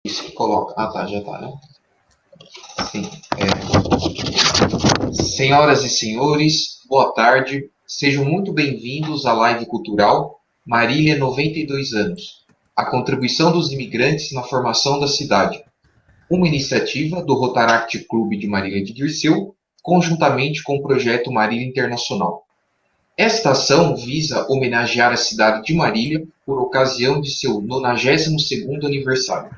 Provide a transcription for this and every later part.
Isso que coloca. Ah, tá, já tá, né? Sim. Senhoras e senhores, boa tarde. Sejam muito bem-vindos à live cultural Marília 92 anos. A contribuição dos imigrantes na formação da cidade. Uma iniciativa do Rotaract Clube de Marília de Dirceu, conjuntamente com o projeto Marília Internacional. Esta ação visa homenagear a cidade de Marília por ocasião de seu 92º aniversário,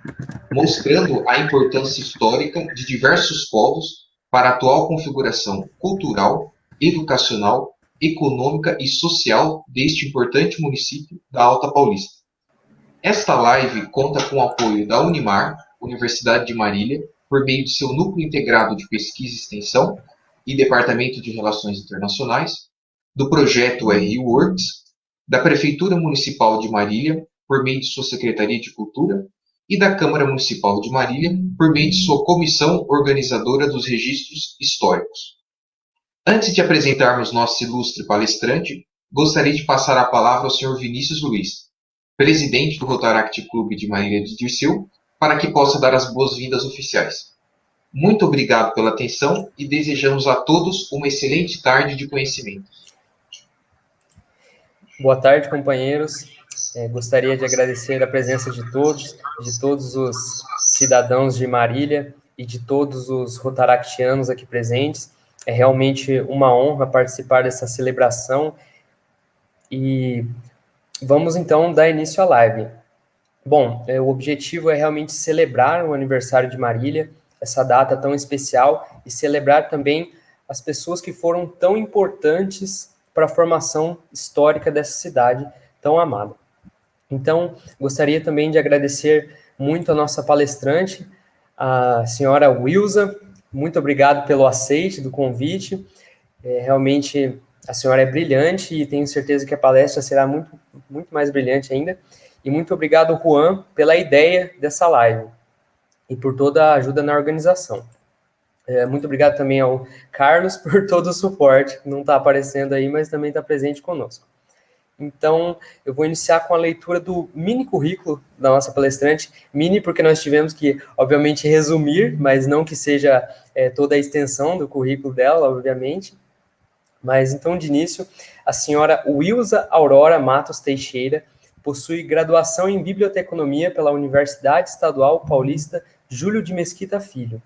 mostrando a importância histórica de diversos povos para a atual configuração cultural, educacional, econômica e social deste importante município da Alta Paulista. Esta live conta com o apoio da Unimar, Universidade de Marília, por meio de seu Núcleo Integrado de Pesquisa e Extensão e Departamento de Relações Internacionais, do projeto RU-Works, da Prefeitura Municipal de Marília, por meio de sua Secretaria de Cultura, e da Câmara Municipal de Marília, por meio de sua Comissão Organizadora dos Registros Históricos. Antes de apresentarmos nosso ilustre palestrante, gostaria de passar a palavra ao Sr. Vinícius Luiz, presidente do Rotaract Clube de Marília de Dirceu, para que possa dar as boas-vindas oficiais. Muito obrigado pela atenção e desejamos a todos uma excelente tarde de conhecimento. Boa tarde, companheiros. Gostaria de agradecer a presença de todos os cidadãos de Marília e de todos os rotaractianos aqui presentes. É realmente uma honra participar dessa celebração e vamos então dar início à live. Bom, o objetivo é realmente celebrar o aniversário de Marília, essa data tão especial, e celebrar também as pessoas que foram tão importantes para a formação histórica dessa cidade tão amada. Então, gostaria também de agradecer muito a nossa palestrante, a senhora Wilza. Muito obrigado pelo aceite do convite. Realmente, a senhora é brilhante e tenho certeza que a palestra será muito, muito mais brilhante ainda. E muito obrigado, Juan, pela ideia dessa live e por toda a ajuda na organização. Muito obrigado também ao Carlos por todo o suporte, que não está aparecendo aí, mas também está presente conosco. Então, eu vou iniciar com a leitura do mini currículo da nossa palestrante. Mini porque nós tivemos que, obviamente, resumir, mas não que seja toda a extensão do currículo dela, obviamente. Mas, então, de início, a senhora Wilza Aurora Matos Teixeira possui graduação em Biblioteconomia pela Universidade Estadual Paulista Júlio de Mesquita Filho.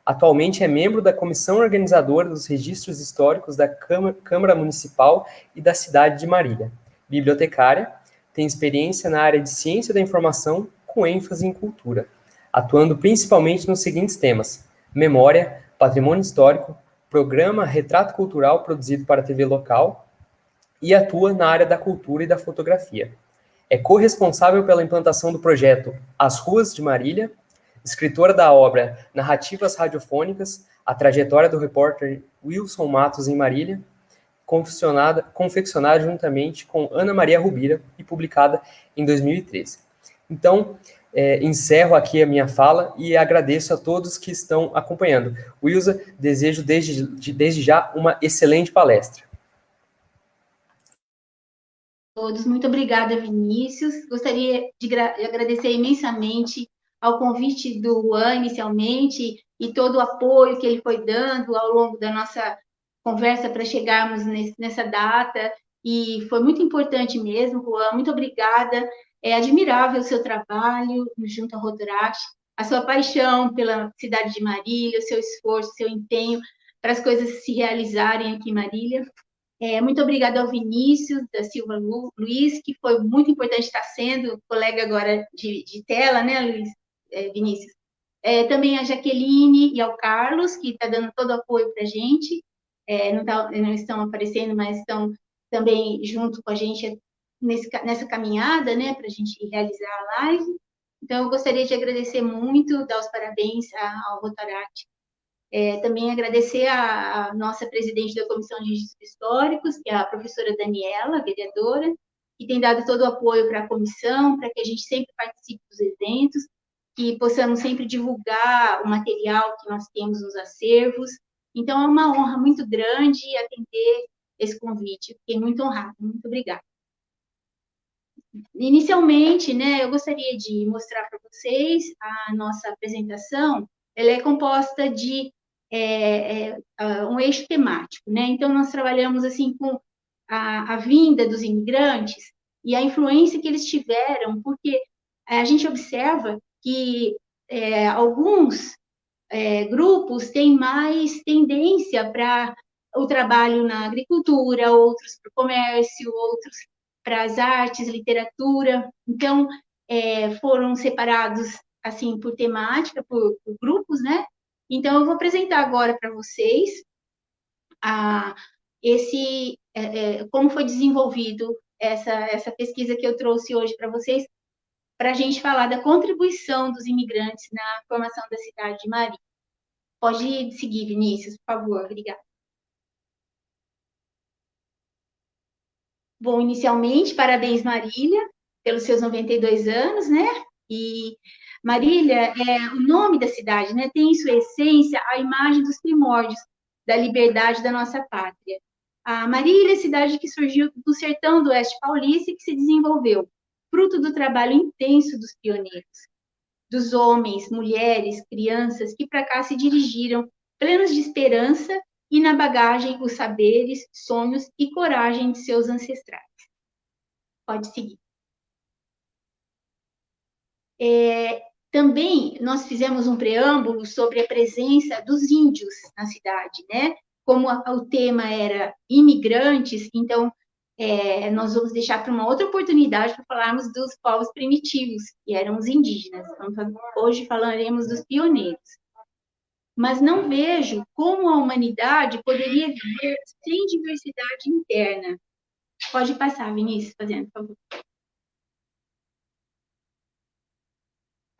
Atualmente é membro da comissão organizadora dos registros históricos da Câmara Municipal e da cidade de Marília. Bibliotecária, tem experiência na área de ciência da informação com ênfase em cultura, atuando principalmente nos seguintes temas: memória, patrimônio histórico, programa Retrato Cultural produzido para a TV local e atua na área da cultura e da fotografia. É corresponsável pela implantação do projeto As Ruas de Marília, escritora da obra Narrativas Radiofônicas, a trajetória do repórter Wilson Matos em Marília, confeccionada juntamente com Ana Maria Rubira e publicada em 2013. Então, encerro aqui a minha fala e agradeço a todos que estão acompanhando. Wilza, desejo desde já uma excelente palestra. Todos, muito obrigada, Vinícius. Gostaria de agradecer imensamente ao convite do Juan, inicialmente, e todo o apoio que ele foi dando ao longo da nossa conversa para chegarmos nessa data, e foi muito importante mesmo, Juan, muito obrigada. É admirável o seu trabalho junto ao Rotaract, a sua paixão pela cidade de Marília, o seu esforço, o seu empenho para as coisas se realizarem aqui em Marília. Muito obrigada ao Vinícius da Silva Luiz, que foi muito importante estar sendo colega agora de tela, né, Vinícius? Também a Jaqueline e ao Carlos, que está dando todo o apoio para a gente. Não estão aparecendo, mas estão também junto com a gente nessa caminhada, né, para a gente realizar a live. Então, eu gostaria de agradecer muito, dar os parabéns ao Rotaract. Também agradecer a nossa presidente da Comissão de Registros Históricos, que é a professora Daniela, vereadora, que tem dado todo o apoio para a comissão, para que a gente sempre participe dos eventos, que possamos sempre divulgar o material que nós temos nos acervos. Então, é uma honra muito grande atender esse convite. Fiquei muito honrada. Muito obrigada. Inicialmente, né, eu gostaria de mostrar para vocês a nossa apresentação. Ela é composta de um eixo temático, né? Então, nós trabalhamos assim com a vinda dos imigrantes e a influência que eles tiveram, porque a gente observa que alguns grupos têm mais tendência para o trabalho na agricultura, outros para o comércio, outros para as artes, literatura. Então, foram separados assim por temática, por grupos, né? Então, eu vou apresentar agora para vocês como foi desenvolvido essa pesquisa que eu trouxe hoje para vocês, para a gente falar da contribuição dos imigrantes na formação da cidade de Marília. Pode seguir, Vinícius, por favor. Obrigada. Bom, inicialmente, parabéns, Marília, pelos seus 92 anos, né? E Marília é o nome da cidade, né? Tem em sua essência a imagem dos primórdios da liberdade da nossa pátria. A Marília é a cidade que surgiu do sertão do oeste paulista e que se desenvolveu, fruto do trabalho intenso dos pioneiros, dos homens, mulheres, crianças que para cá se dirigiram, plenos de esperança e na bagagem os saberes, sonhos e coragem de seus ancestrais. Pode seguir. Também nós fizemos um preâmbulo sobre a presença dos índios na cidade, né? Como o tema era imigrantes, então nós vamos deixar para uma outra oportunidade para falarmos dos povos primitivos, que eram os indígenas. Então, hoje falaremos dos pioneiros. Mas não vejo como a humanidade poderia viver sem diversidade interna. Pode passar, Vinícius, fazendo, por favor.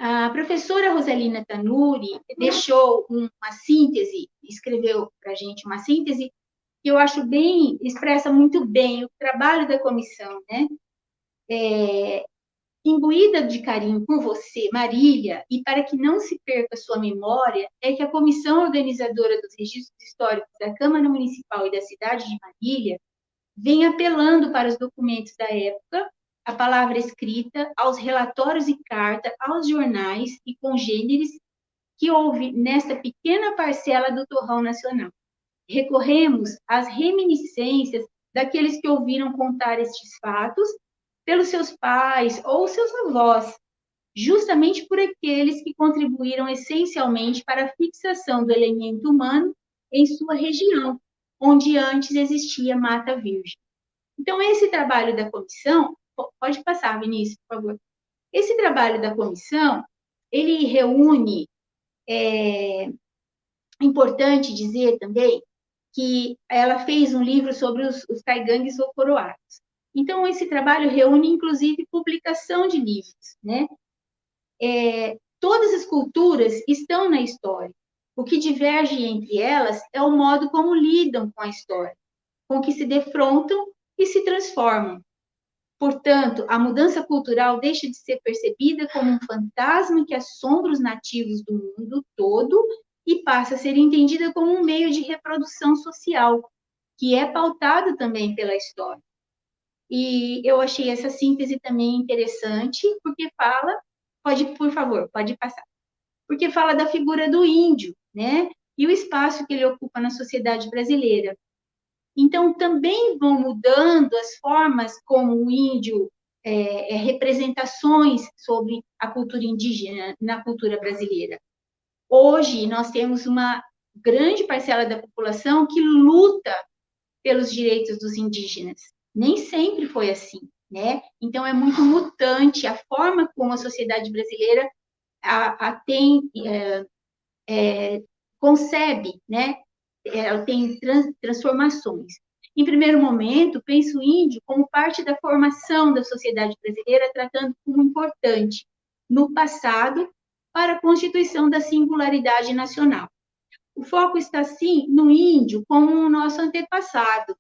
A professora Rosalina Tanuri deixou uma síntese, escreveu para a gente uma síntese que eu acho expressa muito bem o trabalho da comissão, né? Imbuída de carinho por você, Marília, e para que não se perca sua memória, é que a comissão organizadora dos registros históricos da Câmara Municipal e da cidade de Marília vem apelando para os documentos da época, a palavra escrita, aos relatórios e carta, aos jornais e congêneres que houve nesta pequena parcela do torrão nacional. Recorremos às reminiscências daqueles que ouviram contar estes fatos pelos seus pais ou seus avós, justamente por aqueles que contribuíram essencialmente para a fixação do elemento humano em sua região, onde antes existia mata virgem. Então, esse trabalho da comissão, pode passar, Vinícius, por favor. Esse trabalho da comissão, ele reúne, importante dizer também, que ela fez um livro sobre os caigangues ou coroados. Então, esse trabalho reúne, inclusive, publicação de livros, né? Todas as culturas estão na história. O que diverge entre elas é o modo como lidam com a história, com que se defrontam e se transformam. Portanto, a mudança cultural deixa de ser percebida como um fantasma que assombra os nativos do mundo todo e passa a ser entendida como um meio de reprodução social, que é pautado também pela história. E eu achei essa síntese também interessante, porque por favor, pode passar, porque fala da figura do índio, né? E o espaço que ele ocupa na sociedade brasileira. Então, também vão mudando as formas como o índio representações sobre a cultura indígena na cultura brasileira. Hoje, nós temos uma grande parcela da população que luta pelos direitos dos indígenas. Nem sempre foi assim, né? Então, é muito mutante a forma como a sociedade brasileira concebe, né? Ela tem transformações. Em primeiro momento, penso o índio como parte da formação da sociedade brasileira, tratando como importante no passado para a constituição da singularidade nacional. O foco está, sim, no índio como o nosso antepassado,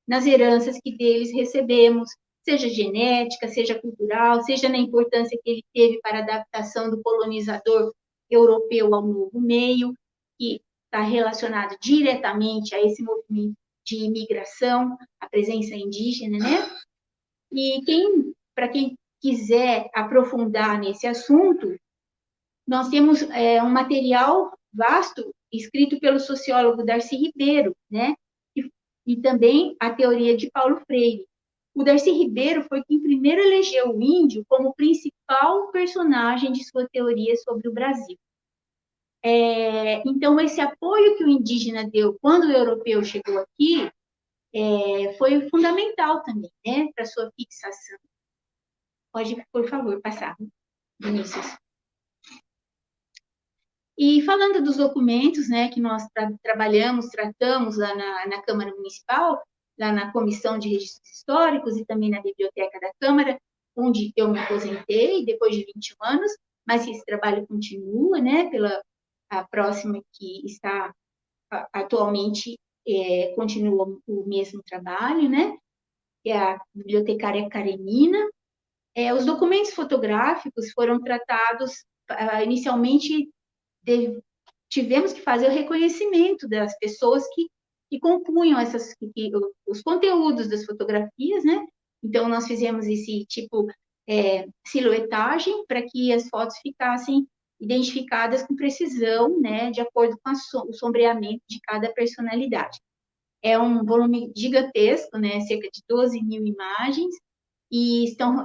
nas heranças que deles recebemos, seja genética, seja cultural, seja na importância que ele teve para a adaptação do colonizador europeu ao novo meio, que está relacionado diretamente a esse movimento de imigração, a presença indígena, né? E para quem quiser aprofundar nesse assunto, nós temos um material vasto escrito pelo sociólogo Darcy Ribeiro, né? E também a teoria de Paulo Freire. O Darcy Ribeiro foi quem primeiro elegeu o índio como principal personagem de sua teoria sobre o Brasil. Então, esse apoio que o indígena deu quando o europeu chegou aqui foi fundamental também, né, para sua fixação. Pode, por favor, passar, Vinícius. E falando dos documentos, né, que nós tratamos lá na Câmara Municipal, lá na Comissão de Registros Históricos e também na Biblioteca da Câmara, onde eu me aposentei depois de 21 anos, mas esse trabalho continua, né, a próxima que está atualmente continua o mesmo trabalho, né, que é a bibliotecária Karenina. Os documentos fotográficos foram tratados inicialmente. Tivemos que fazer o reconhecimento das pessoas que compunham os conteúdos das fotografias, né? Então, nós fizemos esse tipo silhuetagem para que as fotos ficassem identificadas com precisão, né? De acordo com o sombreamento de cada personalidade. É um volume gigantesco, né? Cerca de 12.000 imagens, e estão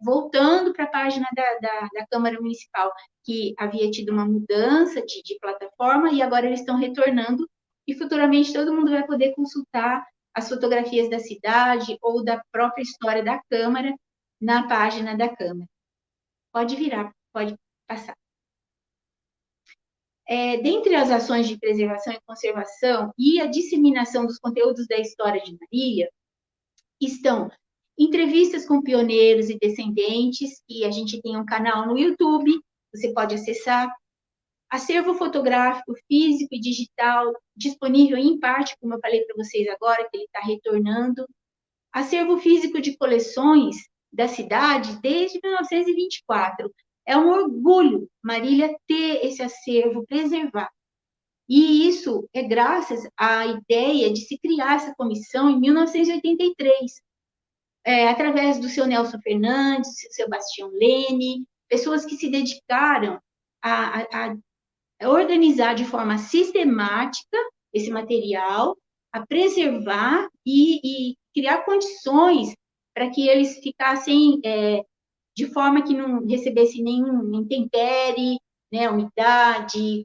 voltando para a página da Câmara Municipal, que havia tido uma mudança de plataforma, e agora eles estão retornando, e futuramente todo mundo vai poder consultar as fotografias da cidade ou da própria história da Câmara na página da Câmara. Pode virar, pode passar. Dentre as ações de preservação e conservação e a disseminação dos conteúdos da história de Marília, estão entrevistas com pioneiros e descendentes, e a gente tem um canal no YouTube, você pode acessar. Acervo fotográfico, físico e digital, disponível em parte, como eu falei para vocês agora, que ele está retornando. Acervo físico de coleções da cidade desde 1924. É um orgulho Marília ter esse acervo preservado. E isso é graças à ideia de se criar essa comissão em 1983, através do seu Nelson Fernandes, Sebastião Lene, pessoas que se dedicaram a organizar de forma sistemática esse material, a preservar e criar condições para que eles ficassem de forma que não recebesse nenhum intempérie, né, umidade,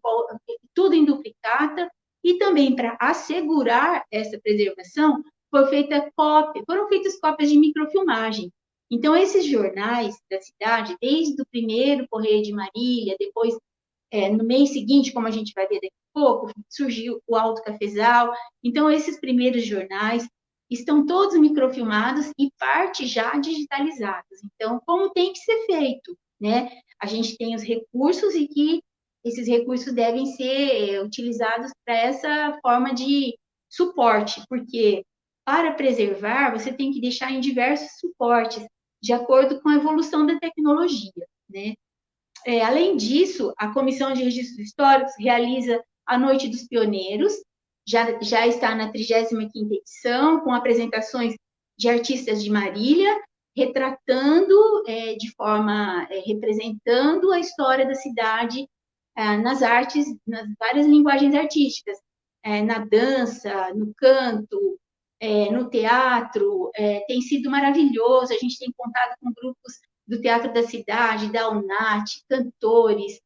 tudo em duplicata, e também para assegurar essa preservação, foram feitas cópias de microfilmagem. Então, esses jornais da cidade, desde o primeiro Correio de Marília, depois, no mês seguinte, como a gente vai ver daqui a pouco, surgiu o Alto Cafezal. Então, esses primeiros jornais estão todos microfilmados e parte já digitalizados. Então, como tem que ser feito, né? A gente tem os recursos e que esses recursos devem ser utilizados para essa forma de suporte, porque para preservar, você tem que deixar em diversos suportes, de acordo com a evolução da tecnologia, né? Além disso, a Comissão de Registros Históricos realiza a Noite dos Pioneiros, já está na 35ª edição, com apresentações de artistas de Marília, retratando representando a história da cidade nas artes, nas várias linguagens artísticas, na dança, no canto, no teatro. Tem sido maravilhoso, a gente tem contado com grupos do Teatro da Cidade, da UNAT, cantores.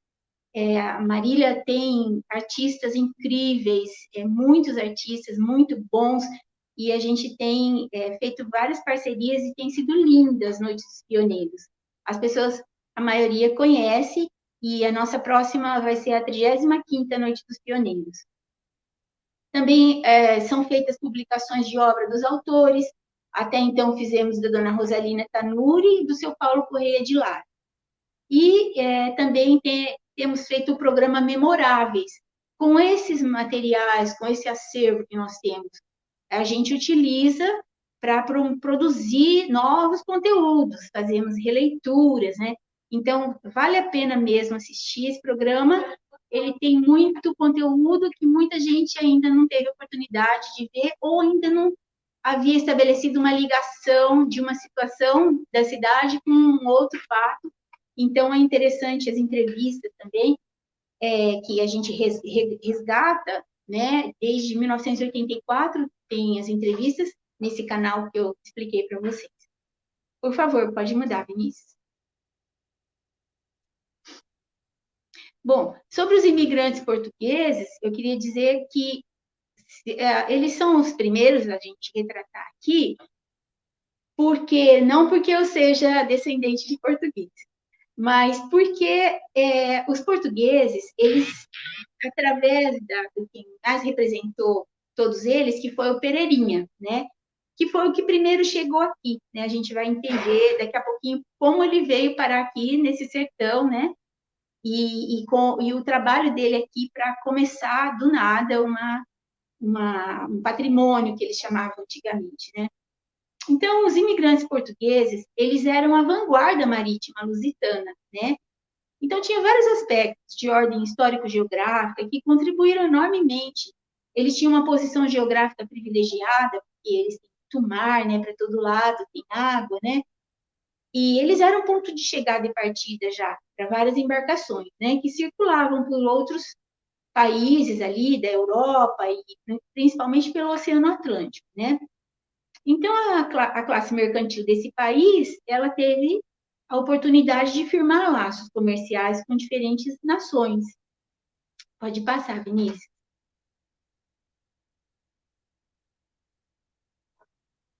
A Marília tem artistas incríveis, muitos artistas muito bons, e a gente tem feito várias parcerias e tem sido lindas as Noites dos Pioneiros. As pessoas, a maioria conhece, e a nossa próxima vai ser a 35ª Noite dos Pioneiros. Também são feitas publicações de obra dos autores. Até então fizemos da dona Rosalina Tanuri e do seu Paulo Correia de Lara. E também temos feito o programa Memoráveis. Com esses materiais, com esse acervo que nós temos, a gente utiliza para produzir novos conteúdos, fazemos releituras, né? Então, vale a pena mesmo assistir esse programa. Ele tem muito conteúdo que muita gente ainda não teve oportunidade de ver ou ainda havia estabelecido uma ligação de uma situação da cidade com um outro fato. Então, é interessante as entrevistas também, que a gente resgata, né? Desde 1984 tem as entrevistas nesse canal que eu expliquei para vocês. Por favor, pode mudar, Vinícius. Bom, sobre os imigrantes portugueses, eu queria dizer que eles são os primeiros a gente retratar aqui, porque não porque eu seja descendente de português, mas porque os portugueses, eles, através do quem mais representou todos eles, que foi o Pereirinha, né? Que foi o que primeiro chegou aqui, né? A gente vai entender daqui a pouquinho como ele veio parar aqui nesse sertão, né? E o trabalho dele aqui para começar do nada um patrimônio que eles chamavam antigamente, né? Então, os imigrantes portugueses, eles eram a vanguarda marítima lusitana, né? Então, tinha vários aspectos de ordem histórico-geográfica que contribuíram enormemente. Eles tinham uma posição geográfica privilegiada, porque eles têm muito mar, né, para todo lado, tem água, né? E eles eram ponto de chegada e partida já para várias embarcações, né, que circulavam por outros países ali da Europa e principalmente pelo Oceano Atlântico, né? Então, a classe mercantil desse país, ela teve a oportunidade de firmar laços comerciais com diferentes nações. Pode passar, Vinícius.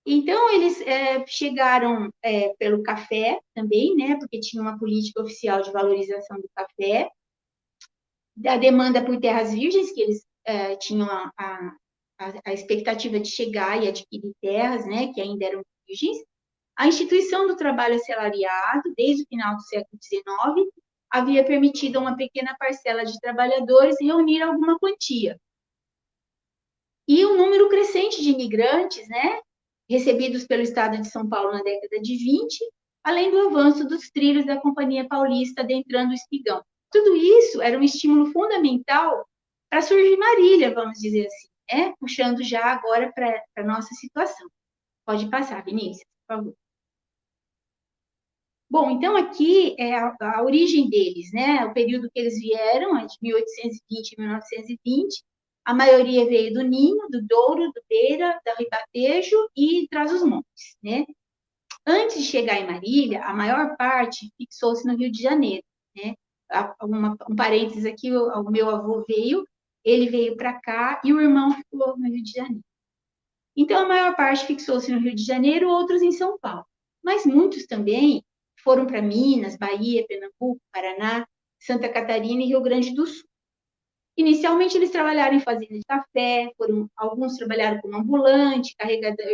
Então, eles chegaram pelo café também, né? Porque tinha uma política oficial de valorização do café, da demanda por terras virgens, que eles tinham a expectativa de chegar e adquirir terras, né? Que ainda eram virgens. A instituição do trabalho assalariado, desde o final do século XIX, havia permitido a uma pequena parcela de trabalhadores reunir alguma quantia. E um número crescente de imigrantes, né, recebidos pelo Estado de São Paulo na década de 20, além do avanço dos trilhos da Companhia Paulista adentrando o Espigão. Tudo isso era um estímulo fundamental para surgir Marília, vamos dizer assim, né? Puxando já agora para a nossa situação. Pode passar, Vinícius, por favor. Bom, então aqui é a origem deles, né? O período que eles vieram é de 1820 a 1920. A maioria veio do Ninho, do Douro, do Beira, da Ribatejo e Trás-os-Montes, né? Antes de chegar em Marília, a maior parte fixou-se no Rio de Janeiro, né? Um parênteses aqui, o meu avô veio, ele veio para cá e o irmão ficou no Rio de Janeiro. Então, a maior parte fixou-se no Rio de Janeiro, outros em São Paulo. Mas muitos também foram para Minas, Bahia, Pernambuco, Paraná, Santa Catarina e Rio Grande do Sul. Inicialmente, eles trabalharam em fazenda de café, alguns trabalharam como ambulante, carregador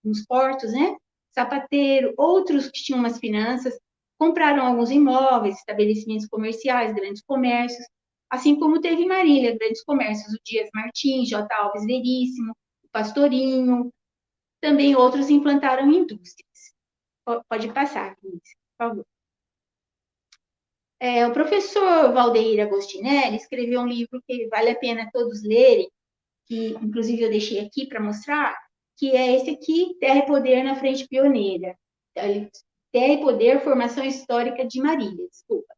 nos portos, né? Sapateiro, outros que tinham umas finanças, compraram alguns imóveis, estabelecimentos comerciais, grandes comércios, assim como teve em Marília, grandes comércios, o Dias Martins, J. Alves Veríssimo, o Pastorinho, também outros implantaram indústrias. Pode passar, Vinícius, por favor. O professor Valdeir Agostinelli escreveu um livro que vale a pena todos lerem, que inclusive eu deixei aqui para mostrar, que é esse aqui, Terra e Poder na Frente Pioneira. Terra e Poder, Formação Histórica de Marília, desculpa.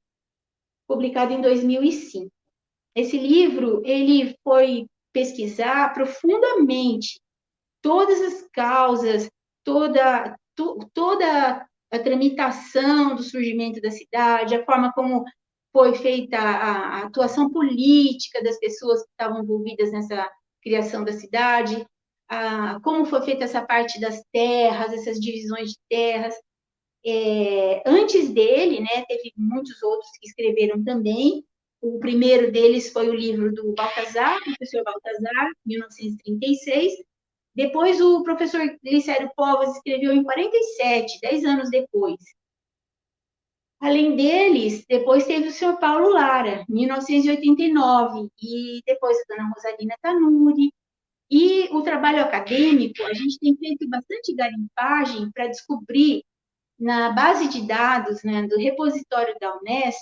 Publicado em 2005. Esse livro, ele foi pesquisar profundamente todas as causas, toda a tramitação do surgimento da cidade, a forma como foi feita a atuação política das pessoas que estavam envolvidas nessa criação da cidade, como foi feita essa parte das terras, essas divisões de terras. Antes dele, né, teve muitos outros que escreveram também. O primeiro deles foi o livro do Baltazar, professor Baltazar, 1936. Depois, o professor Glicério Povas escreveu em 47, 10 anos depois. Além deles, depois teve o senhor Paulo Lara, 1989, e depois a dona Rosalina Tanuri. E o trabalho acadêmico, a gente tem feito bastante garimpagem para descobrir, na base de dados, né, do repositório da Unesp,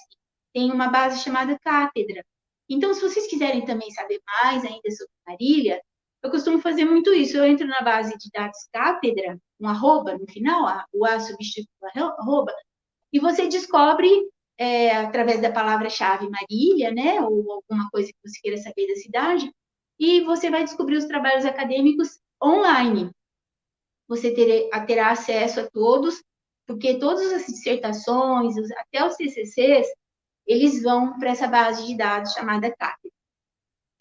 tem uma base chamada Cátedra. Então, se vocês quiserem também saber mais ainda sobre Marília, eu costumo fazer muito isso. Eu entro na base de dados cátedra, um arroba no final, o A substitui por arroba, e você descobre, através da palavra-chave Marília, né, ou alguma coisa que você queira saber da cidade, e você vai descobrir os trabalhos acadêmicos online. Você terá acesso a todos, porque todas as dissertações, até os TCCs, eles vão para essa base de dados chamada cátedra.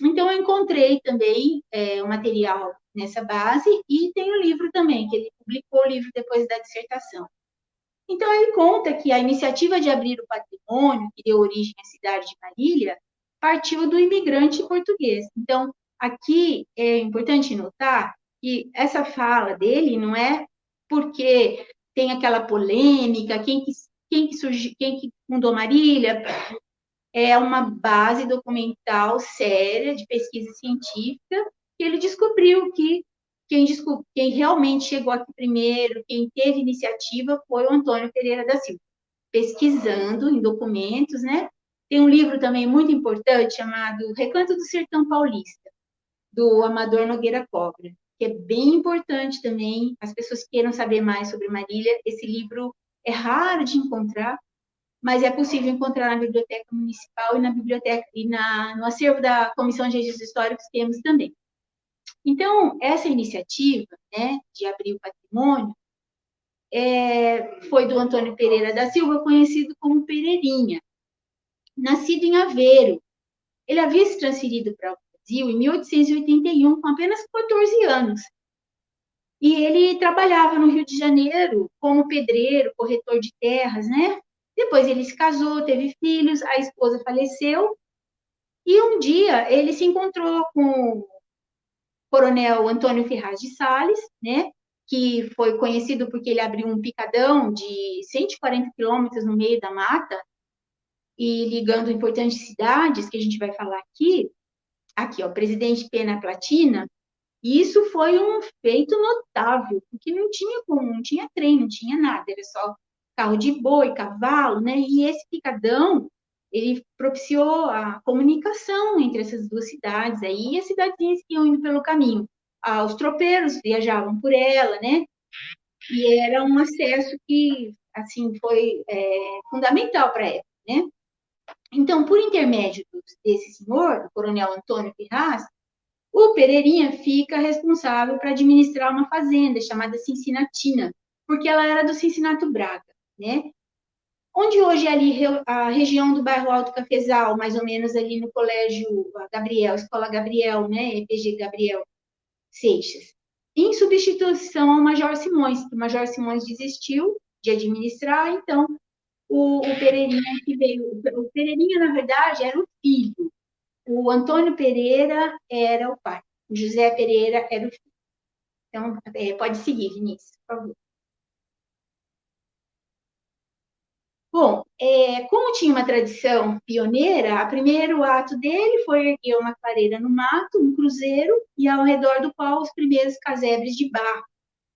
Então, eu encontrei também o material nessa base e tem o livro também, que ele publicou o livro depois da dissertação. Então, ele conta que a iniciativa de abrir o patrimônio, que deu origem à cidade de Marília, partiu do imigrante português. Então, aqui é importante notar que essa fala dele não é porque tem aquela polêmica, quem que fundou Marília, é uma base documental séria de pesquisa científica que ele descobriu que quem realmente chegou aqui primeiro, quem teve iniciativa foi o Antônio Pereira da Silva. Pesquisando em documentos, né? Tem um livro também muito importante chamado Recanto do Sertão Paulista, do Amador Nogueira Cobra, que é bem importante também, as pessoas queiram saber mais sobre Marília. Esse livro é raro de encontrar, mas é possível encontrar na Biblioteca Municipal e na biblioteca e no acervo da Comissão de Registros Históricos temos também. Então, essa iniciativa, né, de abrir o patrimônio, foi do Antônio Pereira da Silva, conhecido como Pereirinha. Nascido em Aveiro, ele havia se transferido para o Brasil em 1881, com apenas 14 anos. E ele trabalhava no Rio de Janeiro como pedreiro, corretor de terras, né? Depois ele se casou, teve filhos, a esposa faleceu, e um dia ele se encontrou com o coronel Antônio Ferraz de Sales, né, que foi conhecido porque ele abriu um picadão de 140 quilômetros no meio da mata, e ligando importantes cidades, que a gente vai falar aqui, ó, Presidente Pena Platina, e isso foi um feito notável, porque não tinha trem, não tinha nada, era só carro de boi, cavalo, né? E esse picadão, ele propiciou a comunicação entre essas duas cidades aí, e as cidadezinhas que iam indo pelo caminho. Os tropeiros viajavam por ela, né? E era um acesso que, assim, foi fundamental para a época, né? Então, por intermédio desse senhor, o coronel Antônio Ferraz, o Pereirinha fica responsável para administrar uma fazenda chamada Cincinatina, porque ela era do Cincinato Braga, né? Onde hoje é ali a região do bairro Alto Cafezal, mais ou menos ali no Colégio Gabriel, Escola Gabriel, né? EPG Gabriel Seixas. Em substituição ao Major Simões, que o Major Simões desistiu de administrar, então o Pereirinha que veio. O Pereirinha, na verdade, era o filho. O Antônio Pereira era o pai. O José Pereira era o filho. Então, pode seguir, Vinícius, por favor. Bom, como tinha uma tradição pioneira, o primeiro ato dele foi erguer uma clareira no mato, um cruzeiro, e ao redor do qual os primeiros casebres de barro,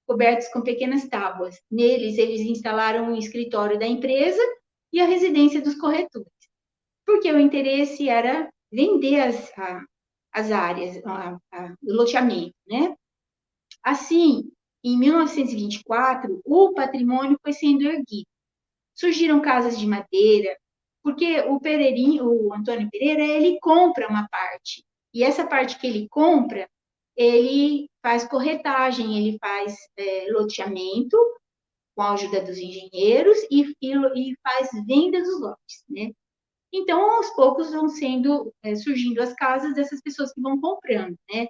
cobertos com pequenas tábuas. Neles, eles instalaram o escritório da empresa e a residência dos corretores, porque o interesse era vender as áreas, o loteamento, né? Assim, em 1924, o patrimônio foi sendo erguido. Surgiram casas de madeira, porque o Antônio Pereira, ele compra uma parte, e essa parte que ele compra, ele faz corretagem, ele faz loteamento, com a ajuda dos engenheiros, e faz venda dos lotes, né? Então, aos poucos vão surgindo as casas dessas pessoas que vão comprando, né?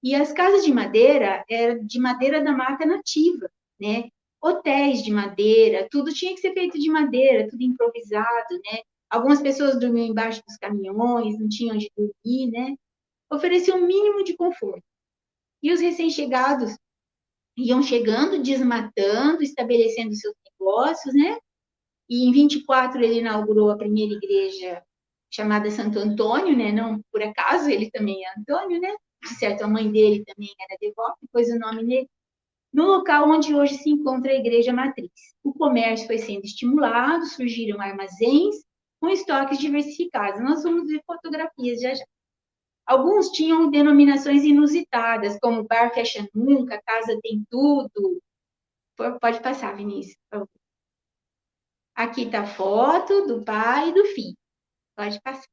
E as casas de madeira eram de madeira da mata nativa, né? Hotéis de madeira, tudo tinha que ser feito de madeira, tudo improvisado, né? Algumas pessoas dormiam embaixo dos caminhões, não tinham onde dormir, né? Oferecia um mínimo de conforto. E os recém-chegados iam chegando, desmatando, estabelecendo seus negócios, né? E em 24 ele inaugurou a primeira igreja chamada Santo Antônio, né? Não por acaso, ele também é Antônio, né? De certo, a mãe dele também era devota, pôs o nome nele, no local onde hoje se encontra a igreja matriz. O comércio foi sendo estimulado, surgiram armazéns com estoques diversificados. Nós vamos ver fotografias já já. Alguns tinham denominações inusitadas, como Bar Fecha Nunca, Casa Tem Tudo. Pode passar, Vinícius. Aqui está a foto do pai e do filho. Pode passar.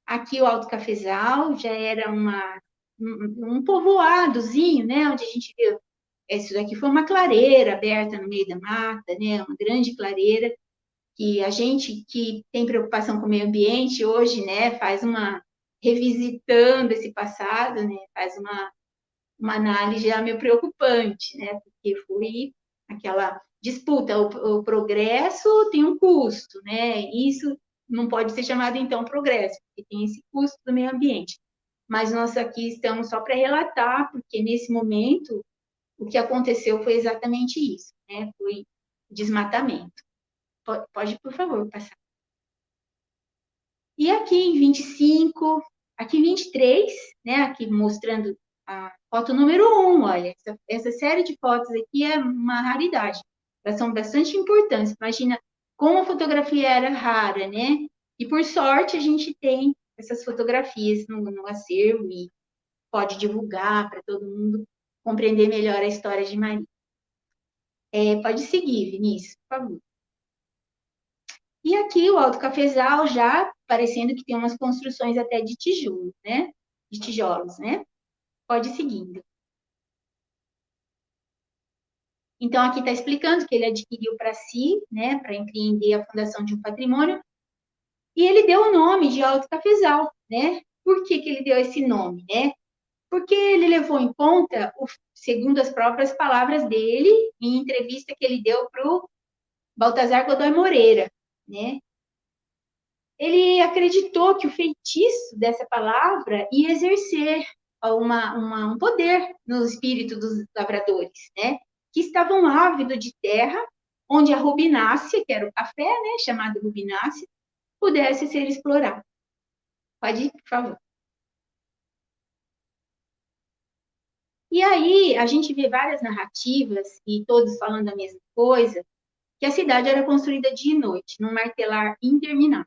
Aqui o Alto Cafezal já era um povoadozinho, né? Onde a gente viu. Isso daqui foi uma clareira aberta no meio da mata, né? Uma grande clareira que a gente que tem preocupação com o meio ambiente hoje, né? Faz uma revisitando esse passado, né? Faz uma análise já meio preocupante, né? Porque foi aquela disputa, o progresso tem um custo, né? Isso não pode ser chamado, então, progresso, porque tem esse custo do meio ambiente. Mas nós aqui estamos só para relatar, porque nesse momento o que aconteceu foi exatamente isso, né? Foi desmatamento. Pode, por favor, passar. E aqui em 25, aqui em 23, né? Aqui mostrando a foto número 1, olha, essa série de fotos aqui é uma raridade. Elas são bastante importantes. Imagina como a fotografia era rara, né? E por sorte a gente tem essas fotografias no acervo e pode divulgar para todo mundo compreender melhor a história de Maria. Pode seguir, Vinícius, por favor. E aqui o Alto Cafezal já parecendo que tem umas construções até de tijolo, né? De tijolos, né? Pode ir seguindo. Então, aqui está explicando que ele adquiriu para si, né, para empreender a fundação de um patrimônio, e ele deu o nome de Alto Cafezal, né? Por que ele deu esse nome, né? Porque ele levou em conta, segundo as próprias palavras dele, em entrevista que ele deu para o Baltazar Godoy Moreira, né? Ele acreditou que o feitiço dessa palavra ia exercer um poder no espírito dos lavradores, né? Que estavam ávidos de terra onde a rubinácea, que era o café, né, chamado rubinácea, pudesse ser explorado. Pode ir, por favor. E aí, a gente vê várias narrativas, e todos falando a mesma coisa, que a cidade era construída dia e noite, num martelar interminável.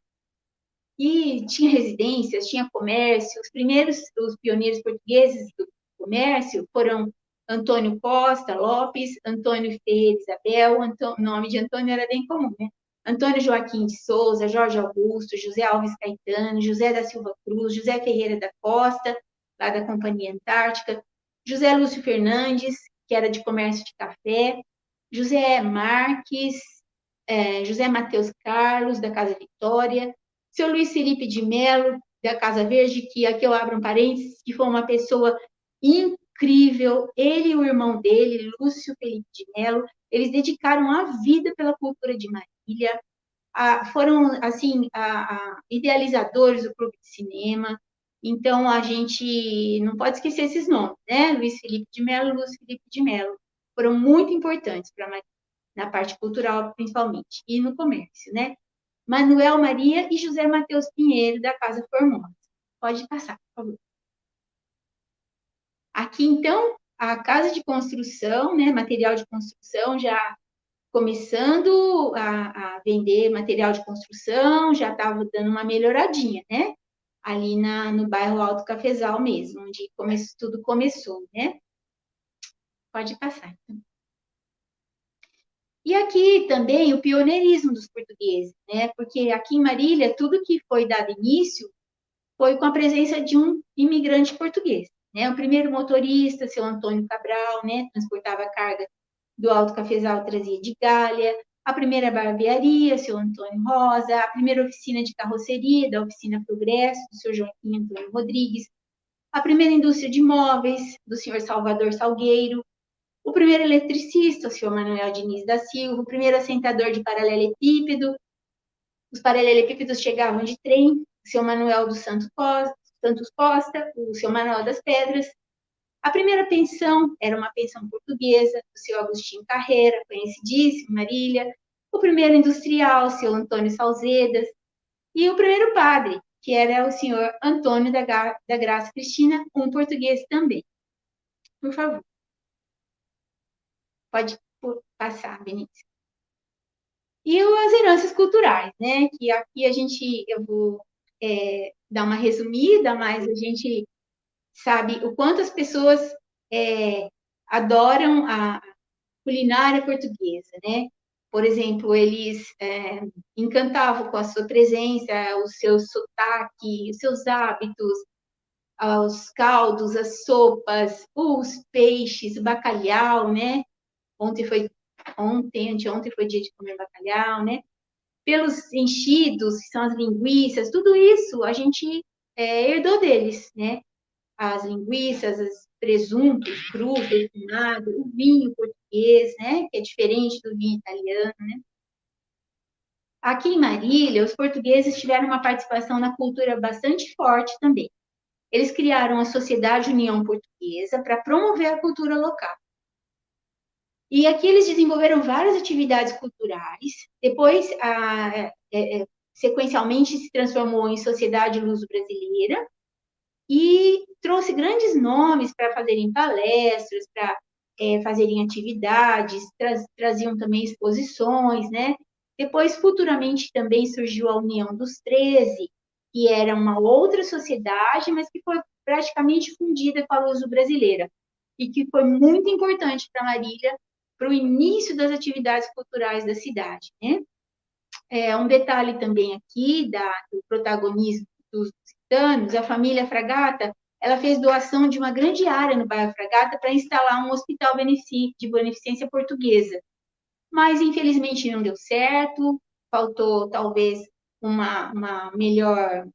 E tinha residências, tinha comércio. Os pioneiros portugueses do comércio foram Antônio Costa Lopes, Antônio Ferreira Isabel, o nome de Antônio era bem comum, né? Antônio Joaquim de Souza, Jorge Augusto, José Alves Caetano, José da Silva Cruz, José Ferreira da Costa, lá da Companhia Antártica, José Lúcio Fernandes, que era de comércio de café, José Marques, José Mateus Carlos, da Casa Vitória, seu Luiz Felipe de Mello, da Casa Verde, que aqui eu abro um parênteses, que foi uma pessoa incrível, ele e o irmão dele, Lúcio Felipe de Mello, eles dedicaram a vida pela cultura de Marília, foram, assim, idealizadores do Clube de Cinema, então a gente não pode esquecer esses nomes, né? Luiz Felipe de Mello, Lúcio Felipe de Mello, foram muito importantes para Marília, na parte cultural principalmente, e no comércio, né? Manuel Maria e José Mateus Pinheiro, da Casa Formosa. Pode passar, por favor. Aqui, então, a casa de construção, né, material de construção, já começando a vender material de construção, já estava dando uma melhoradinha, né? Ali no bairro Alto Cafezal mesmo, onde tudo começou, né? Pode passar, então. E aqui também o pioneirismo dos portugueses, né? Porque aqui em Marília, tudo que foi dado início foi com a presença de um imigrante português, né? O primeiro motorista, seu Antônio Cabral, né? Transportava a carga do Alto Cafezal, trazia de Gália. A primeira barbearia, seu Antônio Rosa. A primeira oficina de carroceria, da Oficina Progresso, do seu Joaquim Antônio Rodrigues. A primeira indústria de móveis, do senhor Salvador Salgueiro. O primeiro eletricista, o senhor Manuel Diniz da Silva. O primeiro assentador de paralelepípedo. Os paralelepípedos chegavam de trem, o seu Manuel dos Santos Costa, o seu Manuel das Pedras. A primeira pensão era uma pensão portuguesa, do seu Agostinho Carreira, conhecidíssimo, Marília. O primeiro industrial, o seu Antônio Salzedas. E o primeiro padre, que era o senhor Antônio da Graça Cristina, um português também. Por favor. Pode passar, Benício. E as heranças culturais, né? Que aqui eu vou dar uma resumida, mas a gente sabe o quanto as pessoas adoram a culinária portuguesa, né? Por exemplo, eles encantavam com a sua presença, o seu sotaque, os seus hábitos, os caldos, as sopas, os peixes, o bacalhau, né? Anteontem foi dia de comer bacalhau, né? Pelos enchidos, que são as linguiças, tudo isso a gente herdou deles, né? As linguiças, os presuntos crus, defumado, o vinho português, né? Que é diferente do vinho italiano, né? Aqui em Marília, os portugueses tiveram uma participação na cultura bastante forte também. Eles criaram a Sociedade União Portuguesa para promover a cultura local. E aqui eles desenvolveram várias atividades culturais. Depois, sequencialmente, se transformou em Sociedade Luso-Brasileira e trouxe grandes nomes para fazerem palestras, para fazerem atividades, traziam também exposições, né? Depois, futuramente, também surgiu a União dos 13, que era uma outra sociedade, mas que foi praticamente fundida com a Luso-Brasileira, e que foi muito importante para Marília, para o início das atividades culturais da cidade, né? Um detalhe também aqui do protagonismo dos lusitanos, a família Fragata, ela fez doação de uma grande área no bairro Fragata para instalar um hospital de beneficência portuguesa. Mas, infelizmente, não deu certo, faltou, talvez, uma melhor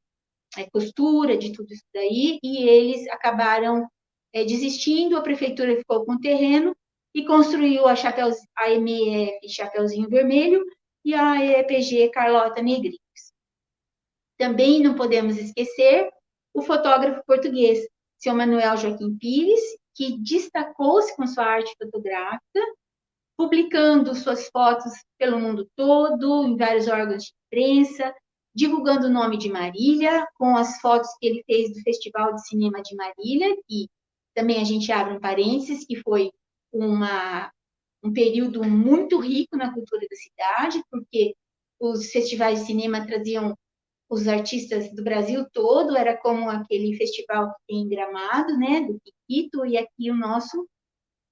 costura de tudo isso daí, e eles acabaram desistindo, a prefeitura ficou com o terreno e construiu a MEF Chapeuzinho Vermelho e a EPG Carlota Negreiros. Também não podemos esquecer o fotógrafo português, seu Manuel Joaquim Pires, que destacou-se com sua arte fotográfica, publicando suas fotos pelo mundo todo, em vários órgãos de imprensa, divulgando o nome de Marília, com as fotos que ele fez do Festival de Cinema de Marília, que também a gente abre um parênteses, que foi um período muito rico na cultura da cidade, porque os festivais de cinema traziam os artistas do Brasil todo, era como aquele festival que tem em Gramado, né, do Piquito, e aqui o nosso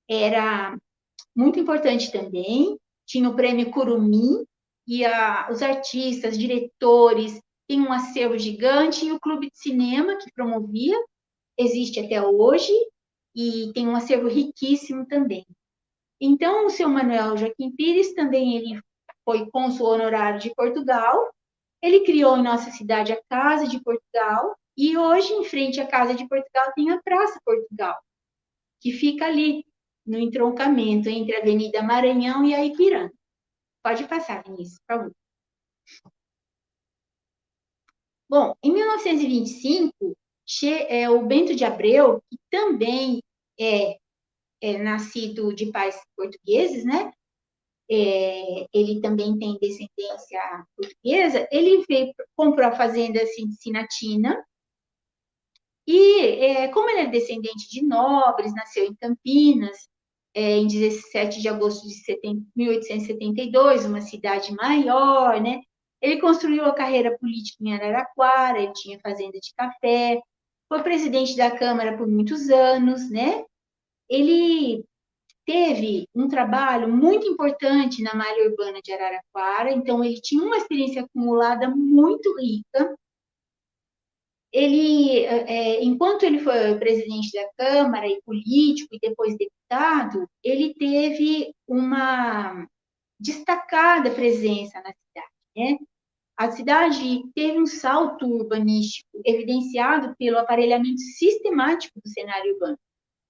era muito importante também. Tinha o prêmio Curumim, e os artistas, diretores, tem um acervo gigante, e o Clube de Cinema, que promovia, existe até hoje, e tem um acervo riquíssimo também. Então, o seu Manuel Joaquim Pires, também ele foi cônsul honorário de Portugal, ele criou em nossa cidade a Casa de Portugal, e hoje, em frente à Casa de Portugal, tem a Praça Portugal, que fica ali, no entroncamento entre a Avenida Maranhão e a Ipiranga. Pode passar, Vinícius, por favor. Bom, em 1925, o Bento de Abreu, que também é nascido de pais portugueses, né? Ele também tem descendência portuguesa. Ele comprou a fazenda Cincinnatina, e como ele é descendente de nobres, nasceu em Campinas, em 17 de agosto de 1872, uma cidade maior, né? Ele construiu a carreira política em Araraquara, ele tinha fazenda de café, foi presidente da Câmara por muitos anos, né? Ele teve um trabalho muito importante na malha urbana de Araraquara, então ele tinha uma experiência acumulada muito rica. Ele, enquanto ele foi presidente da Câmara e político e depois deputado, ele teve uma destacada presença na cidade, né? A cidade teve um salto urbanístico evidenciado pelo aparelhamento sistemático do cenário urbano.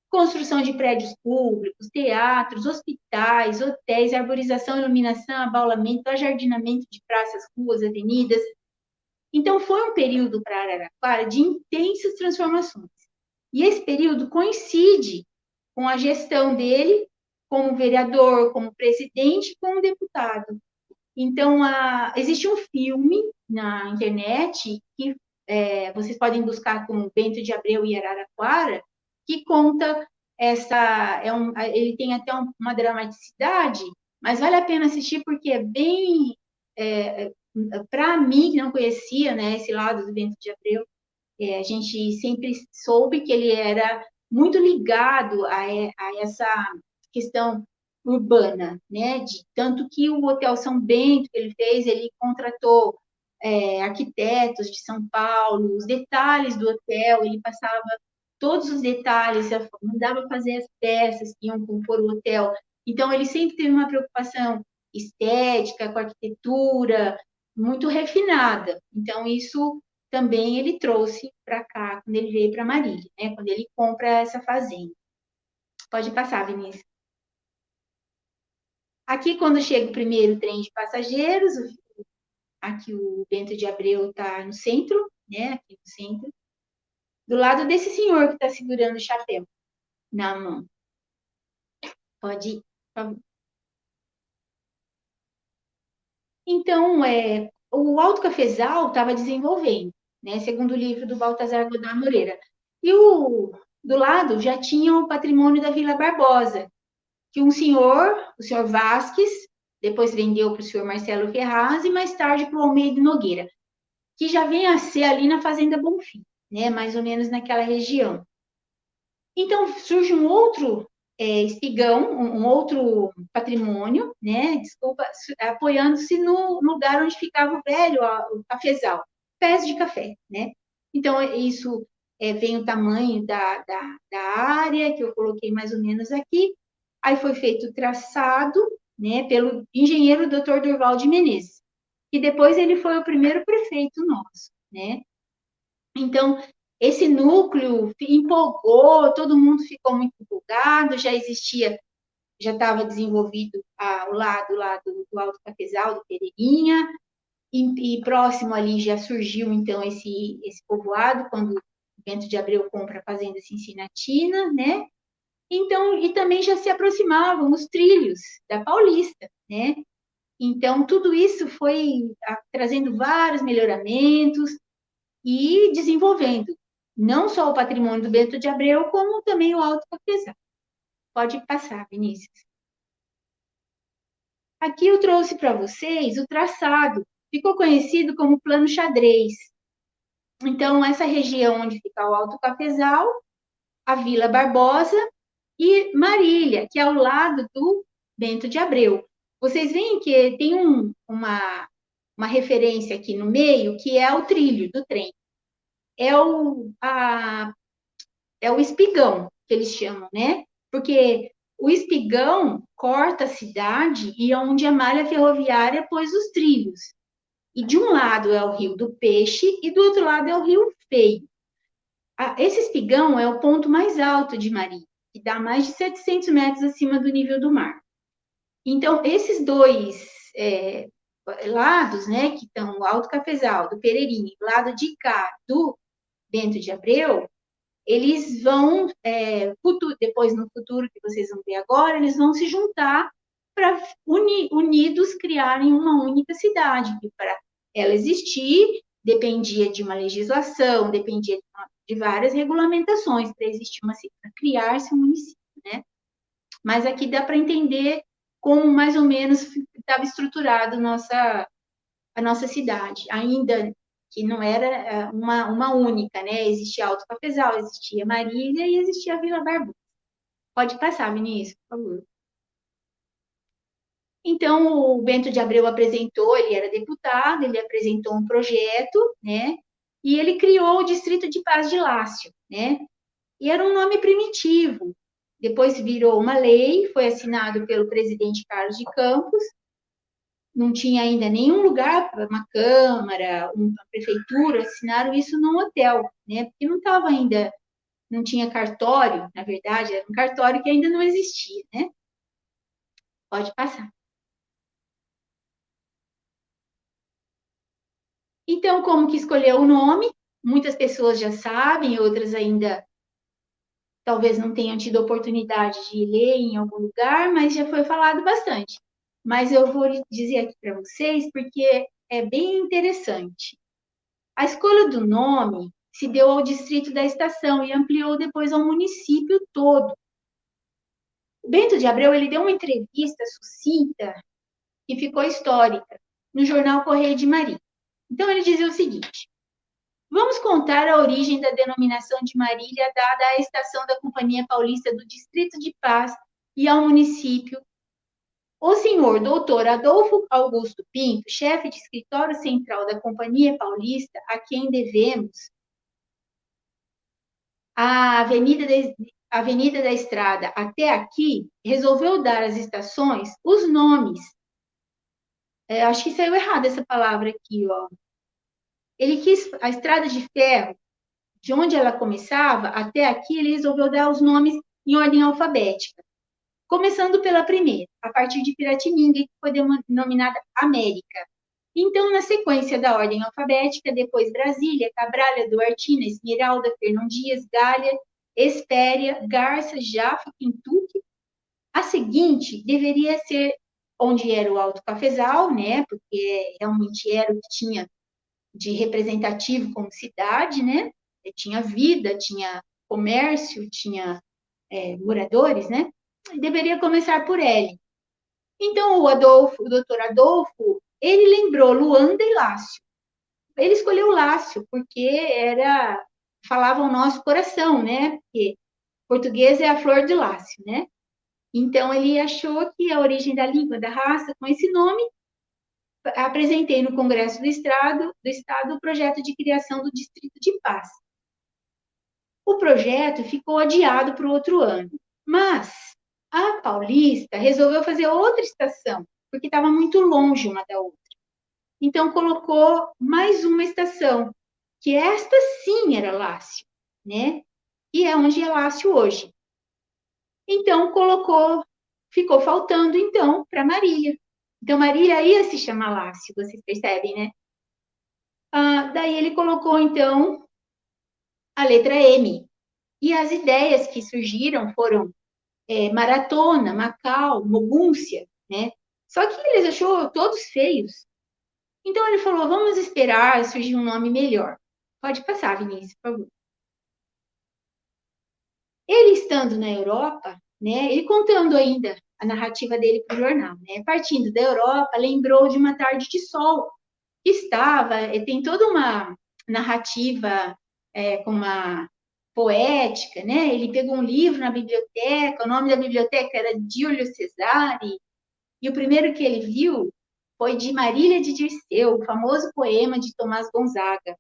Construção de prédios públicos, teatros, hospitais, hotéis, arborização, iluminação, abaulamento, ajardinamento de praças, ruas, avenidas. Então, foi um período para Araraquara de intensas transformações. E esse período coincide com a gestão dele como vereador, como presidente, como deputado. Então, existe um filme na internet que vocês podem buscar como Bento de Abreu e Araraquara, que conta ele tem até uma dramaticidade, mas vale a pena assistir porque é bem para mim, que não conhecia, né, esse lado do Bento de Abreu, a gente sempre soube que ele era muito ligado a essa questão urbana, né? Tanto que o Hotel São Bento que ele fez, ele contratou arquitetos de São Paulo, os detalhes do hotel, ele passava todos os detalhes, mandava fazer as peças que iam compor o hotel. Então, ele sempre teve uma preocupação estética, com arquitetura, muito refinada. Então, isso também ele trouxe para cá, quando ele veio para Marília, né? Quando ele compra essa fazenda. Pode passar, Vinícius. Aqui, quando chega o primeiro trem de passageiros, aqui o Bento de Abreu está no centro, né? Aqui no centro, do lado desse senhor que está segurando o chapéu na mão. Pode ir, por favor. Então, o Alto Cafezal estava desenvolvendo, né? Segundo o livro do Baltazar Godoy Moreira. E do lado já tinha o patrimônio da Vila Barbosa, que o senhor Vasques, depois vendeu para o senhor Marcelo Ferraz e mais tarde para o Almeida Nogueira, que já vem a ser ali na Fazenda Bonfim, né? Mais ou menos naquela região. Então, surge um outro espigão, um outro patrimônio, né? Desculpa, apoiando-se no lugar onde ficava o velho, o cafezal, pés de café, né? Então, isso vem o tamanho da área, que eu coloquei mais ou menos aqui. Aí foi feito o traçado, né, pelo engenheiro Dr. Durval de Menezes, que depois ele foi o primeiro prefeito nosso, né? Então, esse núcleo empolgou, todo mundo ficou muito empolgado, já estava desenvolvido ao lado lá do Alto Cafezal, do Pereirinha, e próximo ali já surgiu, então, esse povoado, quando o Bento de Abreu compra a fazenda Cincinatina, né? Então, e também já se aproximavam os trilhos da Paulista, né? Então, tudo isso foi trazendo vários melhoramentos e desenvolvendo não só o patrimônio do Bento de Abreu, como também o Alto Cafezal. Pode passar, Vinícius. Aqui eu trouxe para vocês o traçado, ficou conhecido como Plano Xadrez. Então, essa região onde fica o Alto Cafezal, a Vila Barbosa e Marília, que é ao lado do Bento de Abreu. Vocês veem que tem uma referência aqui no meio, que é o trilho do trem. É o espigão, que eles chamam, né? Porque o espigão corta a cidade e é onde a malha ferroviária pôs os trilhos. E de um lado é o Rio do Peixe e do outro lado é o Rio Feio. Esse espigão é o ponto mais alto de Marília, que dá mais de 700 metros acima do nível do mar. Então, esses dois lados, né, que estão o Alto Cafezal, do Pereirinha, do lado de cá, do Bento de Abreu, eles vão, depois no futuro, que vocês vão ver agora, eles vão se juntar para, unidos, criarem uma única cidade, que para ela existir, dependia de uma legislação, dependia de várias regulamentações para existir para criar-se um município, né? Mas aqui dá para entender como mais ou menos estava estruturada a nossa cidade, ainda que não era uma única, né? Existia Alto Cafezal, existia Marília e existia a Vila Barbosa. Pode passar, Vinícius, por favor. Então, o Bento de Abreu apresentou, ele era deputado, ele apresentou um projeto, né? E ele criou o Distrito de Paz de Lácio, né? E era um nome primitivo. Depois virou uma lei, foi assinado pelo presidente Carlos de Campos. Não tinha ainda nenhum lugar, uma câmara, uma prefeitura, assinaram isso num hotel, né? Porque não estava ainda, não tinha cartório, na verdade, era um cartório que ainda não existia, né? Pode passar. Então, como que escolheu o nome? Muitas pessoas já sabem, outras ainda talvez não tenham tido oportunidade de ler em algum lugar, mas já foi falado bastante. Mas eu vou dizer aqui para vocês porque é bem interessante. A escolha do nome se deu ao distrito da estação e ampliou depois ao município todo. O Bento de Abreu ele deu uma entrevista sucinta que ficou histórica. no jornal Correio de Marília. Então, ele dizia o seguinte: vamos contar a origem da denominação de Marília dada à estação da Companhia Paulista do Distrito de Paz e ao município. O senhor doutor Adolfo Augusto Pinto, chefe de escritório central da Companhia Paulista, a quem devemos a Avenida da Estrada até aqui, resolveu dar às estações os nomes. Acho que saiu errado essa palavra aqui, ó. Ele quis a estrada de ferro, de onde ela começava até aqui, ele resolveu dar os nomes em ordem alfabética. Começando pela primeira, a partir de Piratininga, que foi denominada América. Então, na sequência da ordem alfabética, depois Brasília, Cabralha, Duartina, Esmeralda, Fernão Dias, Galha, Espéria, Garça, Jafa, Quintuque. A seguinte deveria ser onde era o Alto Cafezal, né? Porque realmente era o que tinha de representativo como cidade, né? Tinha vida, tinha comércio, tinha moradores, né? Deveria começar por L. Então, o doutor Adolfo, ele lembrou Luanda e Lácio. Ele escolheu Lácio, porque falava o nosso coração, né? Porque português é a flor de Lácio, né? Então, ele achou que a origem da língua, da raça, com esse nome, apresentei no Congresso do Estado o projeto de criação do Distrito de Paz. O projeto ficou adiado para o outro ano, mas a Paulista resolveu fazer outra estação, porque estava muito longe uma da outra. Então, colocou mais uma estação, que esta sim era Lácio, né? E é onde é Lácio hoje. Então, ficou faltando, então, para Marília. Então, Marília ia se chamar Lácio, vocês percebem, né? Daí ele colocou, então, a letra M. E as ideias que surgiram foram Maratona, Macau, Mogúncia, né? Só que eles achou todos feios. Então ele falou, vamos esperar surgir um nome melhor. Pode passar, Vinícius, por favor. Ele estando na Europa, né? Ele contando ainda a narrativa dele para o jornal, né? Partindo da Europa, lembrou de uma tarde de sol que tem toda uma narrativa com uma poética, né? Ele pegou um livro na biblioteca, o nome da biblioteca era Giulio Cesare, e o primeiro que ele viu foi de Marília de Dirceu, o famoso poema de Tomás Gonzaga.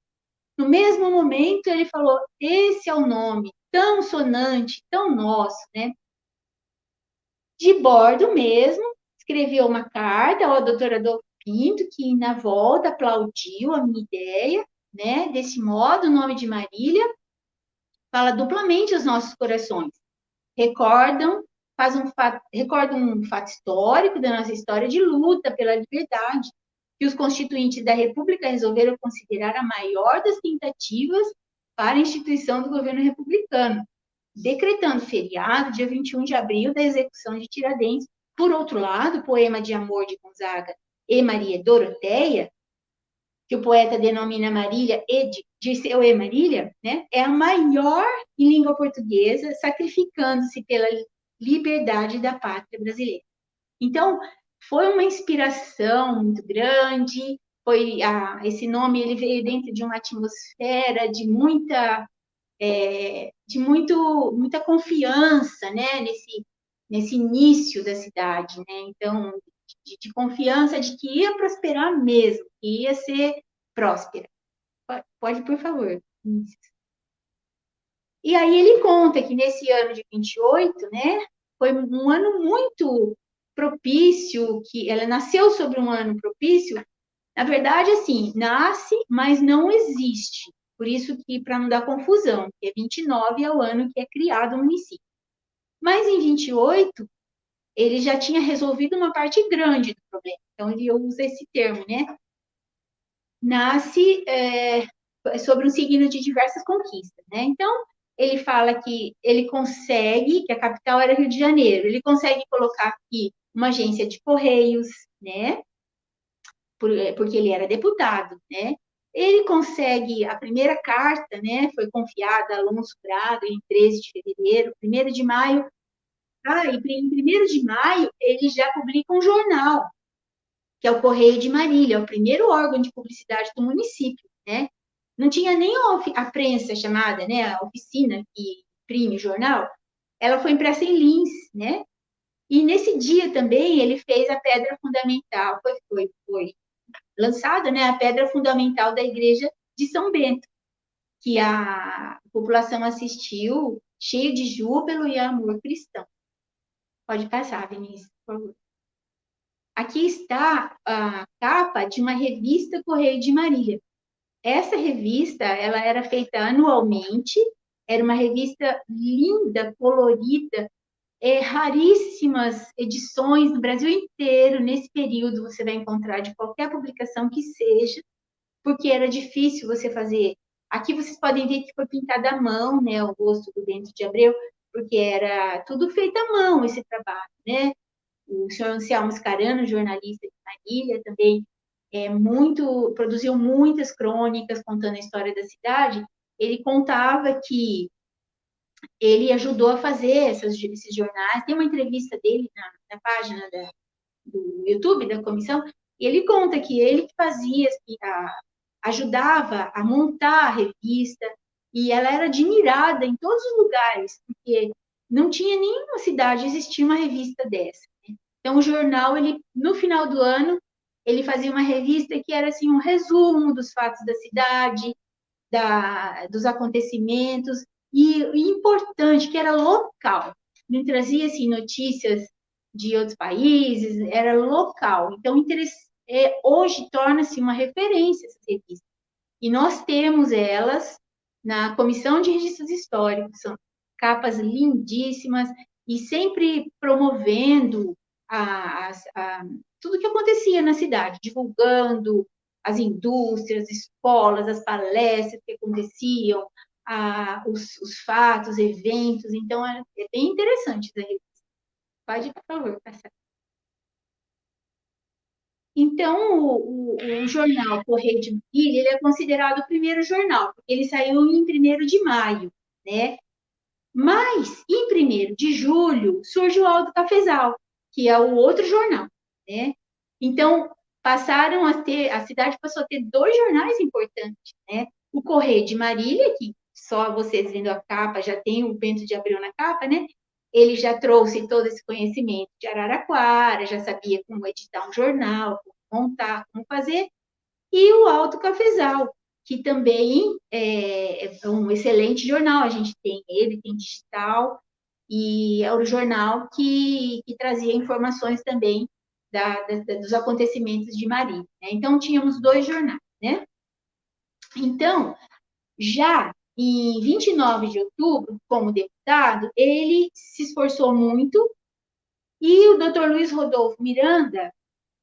No mesmo momento, ele falou, esse é o nome, tão sonante, tão nosso, né? De bordo mesmo, escreveu uma carta ao doutor Adolfo Pinto, que na volta aplaudiu a minha ideia, né? Desse modo, o nome de Marília fala duplamente aos nossos corações. Recordam um fato histórico da nossa história de luta pela liberdade, que os constituintes da República resolveram considerar a maior das tentativas para a instituição do governo republicano, decretando feriado, dia 21 de abril, da execução de Tiradentes. Por outro lado, o poema de amor de Gonzaga e Maria Doroteia, que o poeta denomina Marília e Dirceu e Marília, né, é a maior em língua portuguesa, sacrificando-se pela liberdade da pátria brasileira. Então, foi uma inspiração muito grande, esse nome ele veio dentro de uma atmosfera de muita confiança, né, nesse início da cidade, né? Então, de confiança de que ia prosperar mesmo, que ia ser próspera. Pode, por favor. E aí ele conta que nesse ano de 28, né, foi um ano muito propício, que ela nasceu sobre um ano propício. Na verdade, assim, nasce, mas não existe. Por isso que, para não dar confusão, que 29 é o ano que é criado o município. Mas em 28, ele já tinha resolvido uma parte grande do problema. Então, ele usa esse termo, né? Nasce sobre um signo de diversas conquistas, né? Então, ele fala que ele consegue, que a capital era Rio de Janeiro, ele consegue colocar aqui uma agência de correios, né? Porque ele era deputado, né? Ele consegue, a primeira carta, né, foi confiada a Alonso Braga em 13 de fevereiro, 1º de maio. E em 1º de maio, ele já publica um jornal, que é o Correio de Marília, o primeiro órgão de publicidade do município, né? Não tinha nem a prensa chamada, né, a oficina que imprime o jornal, ela foi impressa em Lins, né? E nesse dia também ele fez a pedra fundamental, foi lançada, né, a pedra fundamental da igreja de São Bento, que a população assistiu cheio de júbilo e amor cristão. Pode passar, Vinícius, por favor. Aqui está a capa de uma revista Correio de Marília. Essa revista, ela era feita anualmente, era uma revista linda, colorida, raríssimas edições no Brasil inteiro. Nesse período você vai encontrar de qualquer publicação que seja, porque era difícil você fazer. Aqui vocês podem ver que foi pintado à mão, né, o rosto do Bento de Abreu, porque era tudo feito à mão esse trabalho, né? O senhor Anselmo Scarano, jornalista de Marília, também produziu muitas crônicas contando a história da cidade. Ele contava que ele ajudou a fazer esses jornais. Tem uma entrevista dele na página do YouTube da comissão, e ele conta que ele que fazia, ajudava a montar a revista, e ela era admirada em todos os lugares, porque não tinha nenhuma cidade existia uma revista dessa. Né? Então, o jornal, no final do ano, ele fazia uma revista que era assim, um resumo dos fatos da cidade, dos acontecimentos, e importante, que era local. Não trazia assim, notícias de outros países, era local. Então, hoje torna-se uma referência essa revista. E nós temos elas na Comissão de Registros Históricos, são capas lindíssimas e sempre promovendo tudo que acontecia na cidade, divulgando as indústrias, escolas, as palestras que aconteciam, os fatos, eventos. Então, é bem interessante essa revista. Pode, por favor, passar. Então, o jornal Correio de Marília, ele é considerado o primeiro jornal, porque ele saiu em 1º de maio, né? Mas, em 1º de julho, surge o Alto Cafezal, que é o outro jornal, né? Então, a cidade passou a ter 2 jornais importantes, né? O Correio de Marília, que só vocês vendo a capa, já tem o Bento de Abreu na capa, né? Ele já trouxe todo esse conhecimento de Araraquara, já sabia como editar um jornal, como montar, como fazer. E o Alto Cafezal, que também é um excelente jornal, a gente tem ele, tem digital, e é o jornal que trazia informações também dos acontecimentos de Marília. Né? Então, tínhamos 2 jornais. Né? Então, já em 29 de outubro, como deputado, ele se esforçou muito e o Dr. Luiz Rodolfo Miranda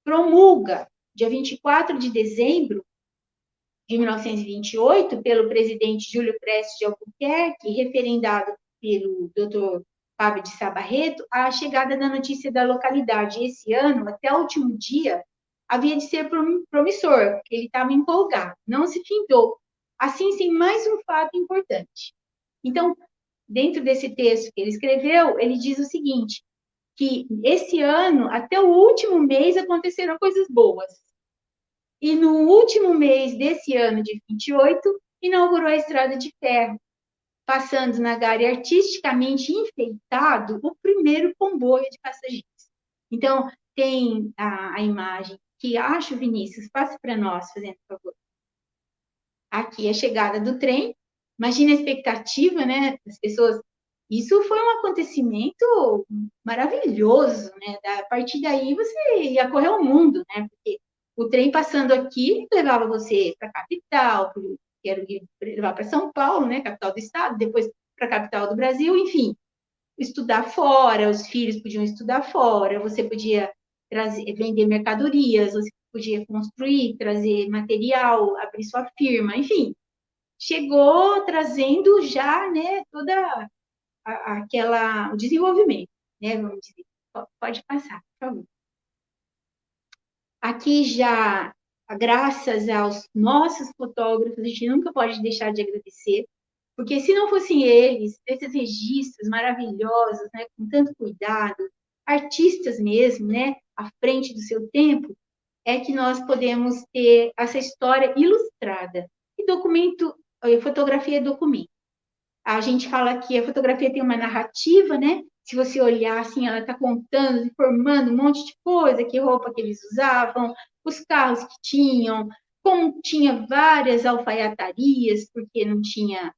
promulga, dia 24 de dezembro de 1928, pelo presidente Júlio Prestes de Albuquerque, referendado pelo Dr. Fábio de Sá Barreto, a chegada da notícia da localidade. Esse ano, até o último dia, havia de ser promissor, porque ele estava empolgado, não se findou. Assim, sem mais um fato importante. Então, dentro desse texto que ele escreveu, ele diz o seguinte, que esse ano, até o último mês, aconteceram coisas boas. E no último mês desse ano de 28, inaugurou a Estrada de Ferro, passando na Gare artisticamente enfeitado o primeiro comboio de passageiros. Então, tem a imagem que acho, Vinícius, passe para nós, fazendo favor. Aqui a chegada do trem, imagina a expectativa, né, das pessoas. Isso foi um acontecimento maravilhoso, né? A partir daí você ia correr o mundo, né? Porque o trem passando aqui levava você para a capital, que era levar para São Paulo, né? Capital do estado, depois para a capital do Brasil, enfim, estudar fora, os filhos podiam estudar fora, você podia vender mercadorias, você podia construir, trazer material, abrir sua firma, enfim, chegou trazendo já, né, toda o desenvolvimento, né, vamos dizer. Pode passar, por favor. Aqui já, graças aos nossos fotógrafos, a gente nunca pode deixar de agradecer, porque se não fossem eles, esses registros maravilhosos, né, com tanto cuidado, artistas mesmo, né, à frente do seu tempo, é que nós podemos ter essa história ilustrada. E documento, fotografia é documento. A gente fala que a fotografia tem uma narrativa, né? Se você olhar assim, ela está contando, informando um monte de coisa, que roupa que eles usavam, os carros que tinham, como tinha várias alfaiatarias, porque não tinha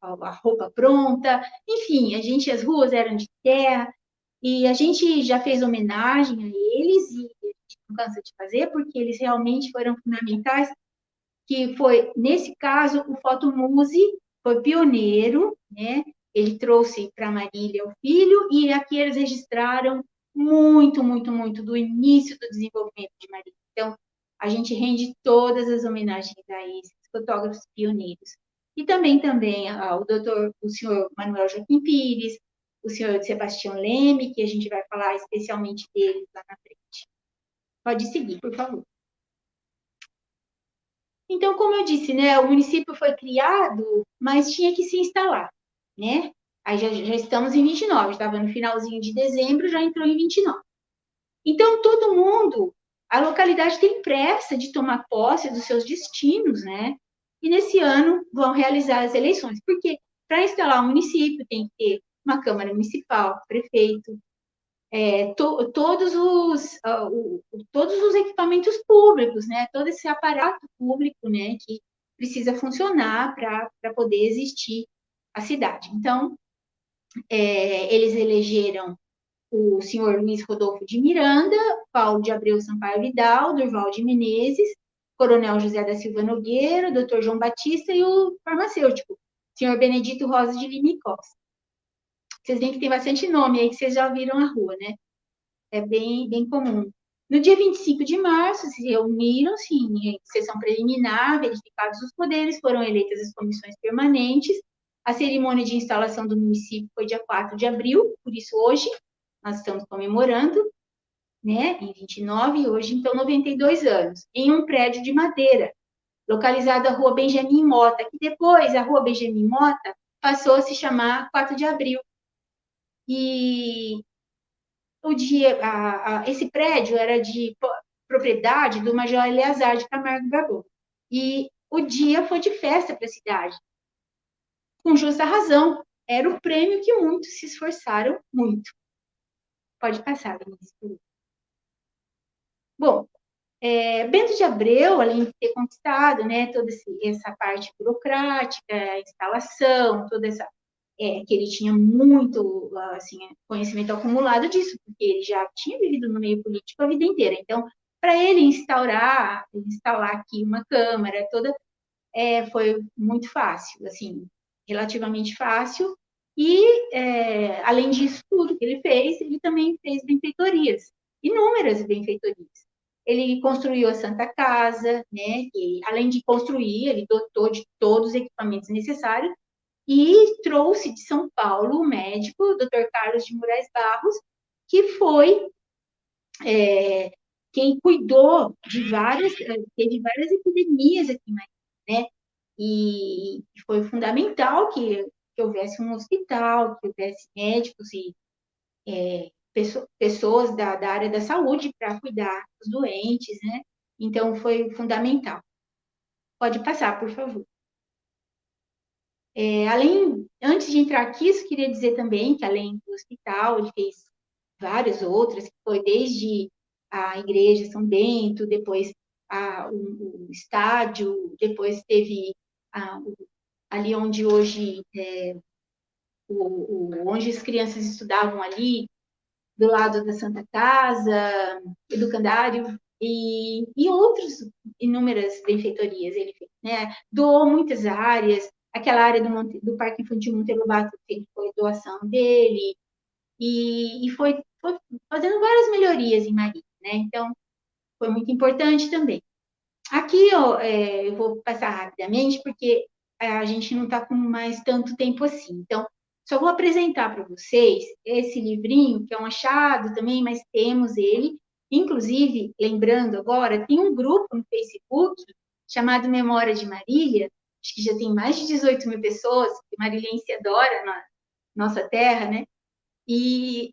a roupa pronta, enfim, as ruas eram de terra, e a gente já fez homenagem a eles, e a gente não cansa de fazer, porque eles realmente foram fundamentais, que foi, nesse caso, o Fotomuse foi pioneiro, né? Ele trouxe para Marília o filho, e aqui eles registraram muito, muito, muito do início do desenvolvimento de Marília. Então, a gente rende todas as homenagens a esses fotógrafos pioneiros. E também o senhor Manuel Joaquim Pires, o senhor Sebastião Leme, que a gente vai falar especialmente deles lá na frente. Pode seguir, por favor. Então, como eu disse, né, o município foi criado, mas tinha que se instalar, né? Aí já estamos em 29, estava no finalzinho de dezembro, já entrou em 29. Então, todo mundo, a localidade tem pressa de tomar posse dos seus destinos, né? E nesse ano vão realizar as eleições, porque para instalar o município tem que ter uma Câmara Municipal, prefeito, todos os equipamentos públicos, né? Todo esse aparato público, né? Que precisa funcionar para poder existir a cidade. Então, eles elegeram o senhor Luiz Rodolfo de Miranda, Paulo de Abreu Sampaio Vidal, Durval de Menezes, Coronel José da Silva Nogueira, Dr. João Batista e o farmacêutico, senhor Benedito Rosa de Lima e Costa. Vocês veem que tem bastante nome aí que vocês já viram na rua, né? É bem, bem comum. No dia 25 de março, se reuniram-se em sessão preliminar, verificados os poderes, foram eleitas as comissões permanentes. A cerimônia de instalação do município foi dia 4 de abril, por isso hoje nós estamos comemorando, né, em 29, e hoje, então, 92 anos, em um prédio de madeira, localizado na Rua Benjamin Mota, que depois a Rua Benjamin Mota passou a se chamar 4 de abril. E esse prédio era de propriedade do Major Eleazar de Camargo Barbosa. E o dia foi de festa para a cidade. Com justa razão. Era o prêmio que muitos se esforçaram muito. Pode passar, Vinícius. Bom, Bento de Abreu, além de ter conquistado, né, toda essa parte burocrática, a instalação, toda essa que ele tinha muito assim, conhecimento acumulado disso, porque ele já tinha vivido no meio político a vida inteira. Então, para ele instalar aqui uma Câmara toda, foi muito fácil, assim, relativamente fácil. E, além disso tudo que ele fez, ele também fez benfeitorias, inúmeras benfeitorias. Ele construiu a Santa Casa, né? E, além de construir, ele dotou de todos os equipamentos necessários e trouxe de São Paulo o médico, o Dr. Carlos de Moraes Barros, que foi quem cuidou teve várias epidemias aqui em Marília, né? E foi fundamental que houvesse um hospital, que houvesse médicos e pessoas da área da saúde para cuidar dos doentes, né? Então, foi fundamental. Pode passar, por favor. Antes de entrar aqui, eu queria dizer também que, além do hospital, ele fez várias outras, que foi desde a igreja São Bento, depois o estádio, depois teve ali onde hoje, onde as crianças estudavam ali, do lado da Santa Casa, educandário, e outras inúmeras benfeitorias ele fez, né? Doou muitas áreas, aquela área do Parque Infantil Monteiro Lobato, que foi doação dele, e foi fazendo várias melhorias em Marília, né? Então, foi muito importante também. Aqui, eu vou passar rapidamente, porque a gente não está com mais tanto tempo assim. Então, só vou apresentar para vocês esse livrinho, que é um achado também, mas temos ele. Inclusive, lembrando agora, tem um grupo no Facebook chamado Memória de Marília, acho que já tem mais de 18 mil pessoas, que marilhense adora nossa terra, né? E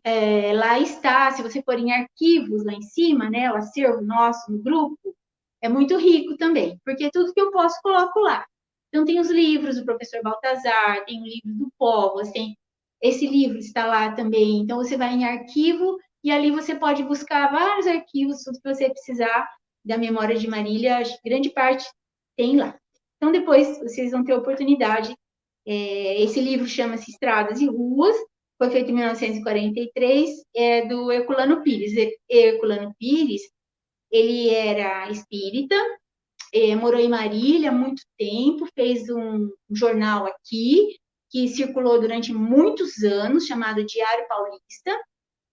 lá está, se você for em arquivos lá em cima, né, o acervo nosso no grupo, é muito rico também, porque tudo que eu posso, coloco lá. Então, tem os livros do professor Baltazar, tem o livro do Povos, tem esse livro está lá também. Então, você vai em arquivo e ali você pode buscar vários arquivos, tudo que você precisar da memória de Marília, grande parte tem lá. Então, depois vocês vão ter a oportunidade. Esse livro chama-se Estradas e Ruas, foi feito em 1943, é do Herculano Pires. Herculano Pires, ele era espírita, morou em Marília há muito tempo, fez um jornal aqui, que circulou durante muitos anos, chamado Diário Paulista.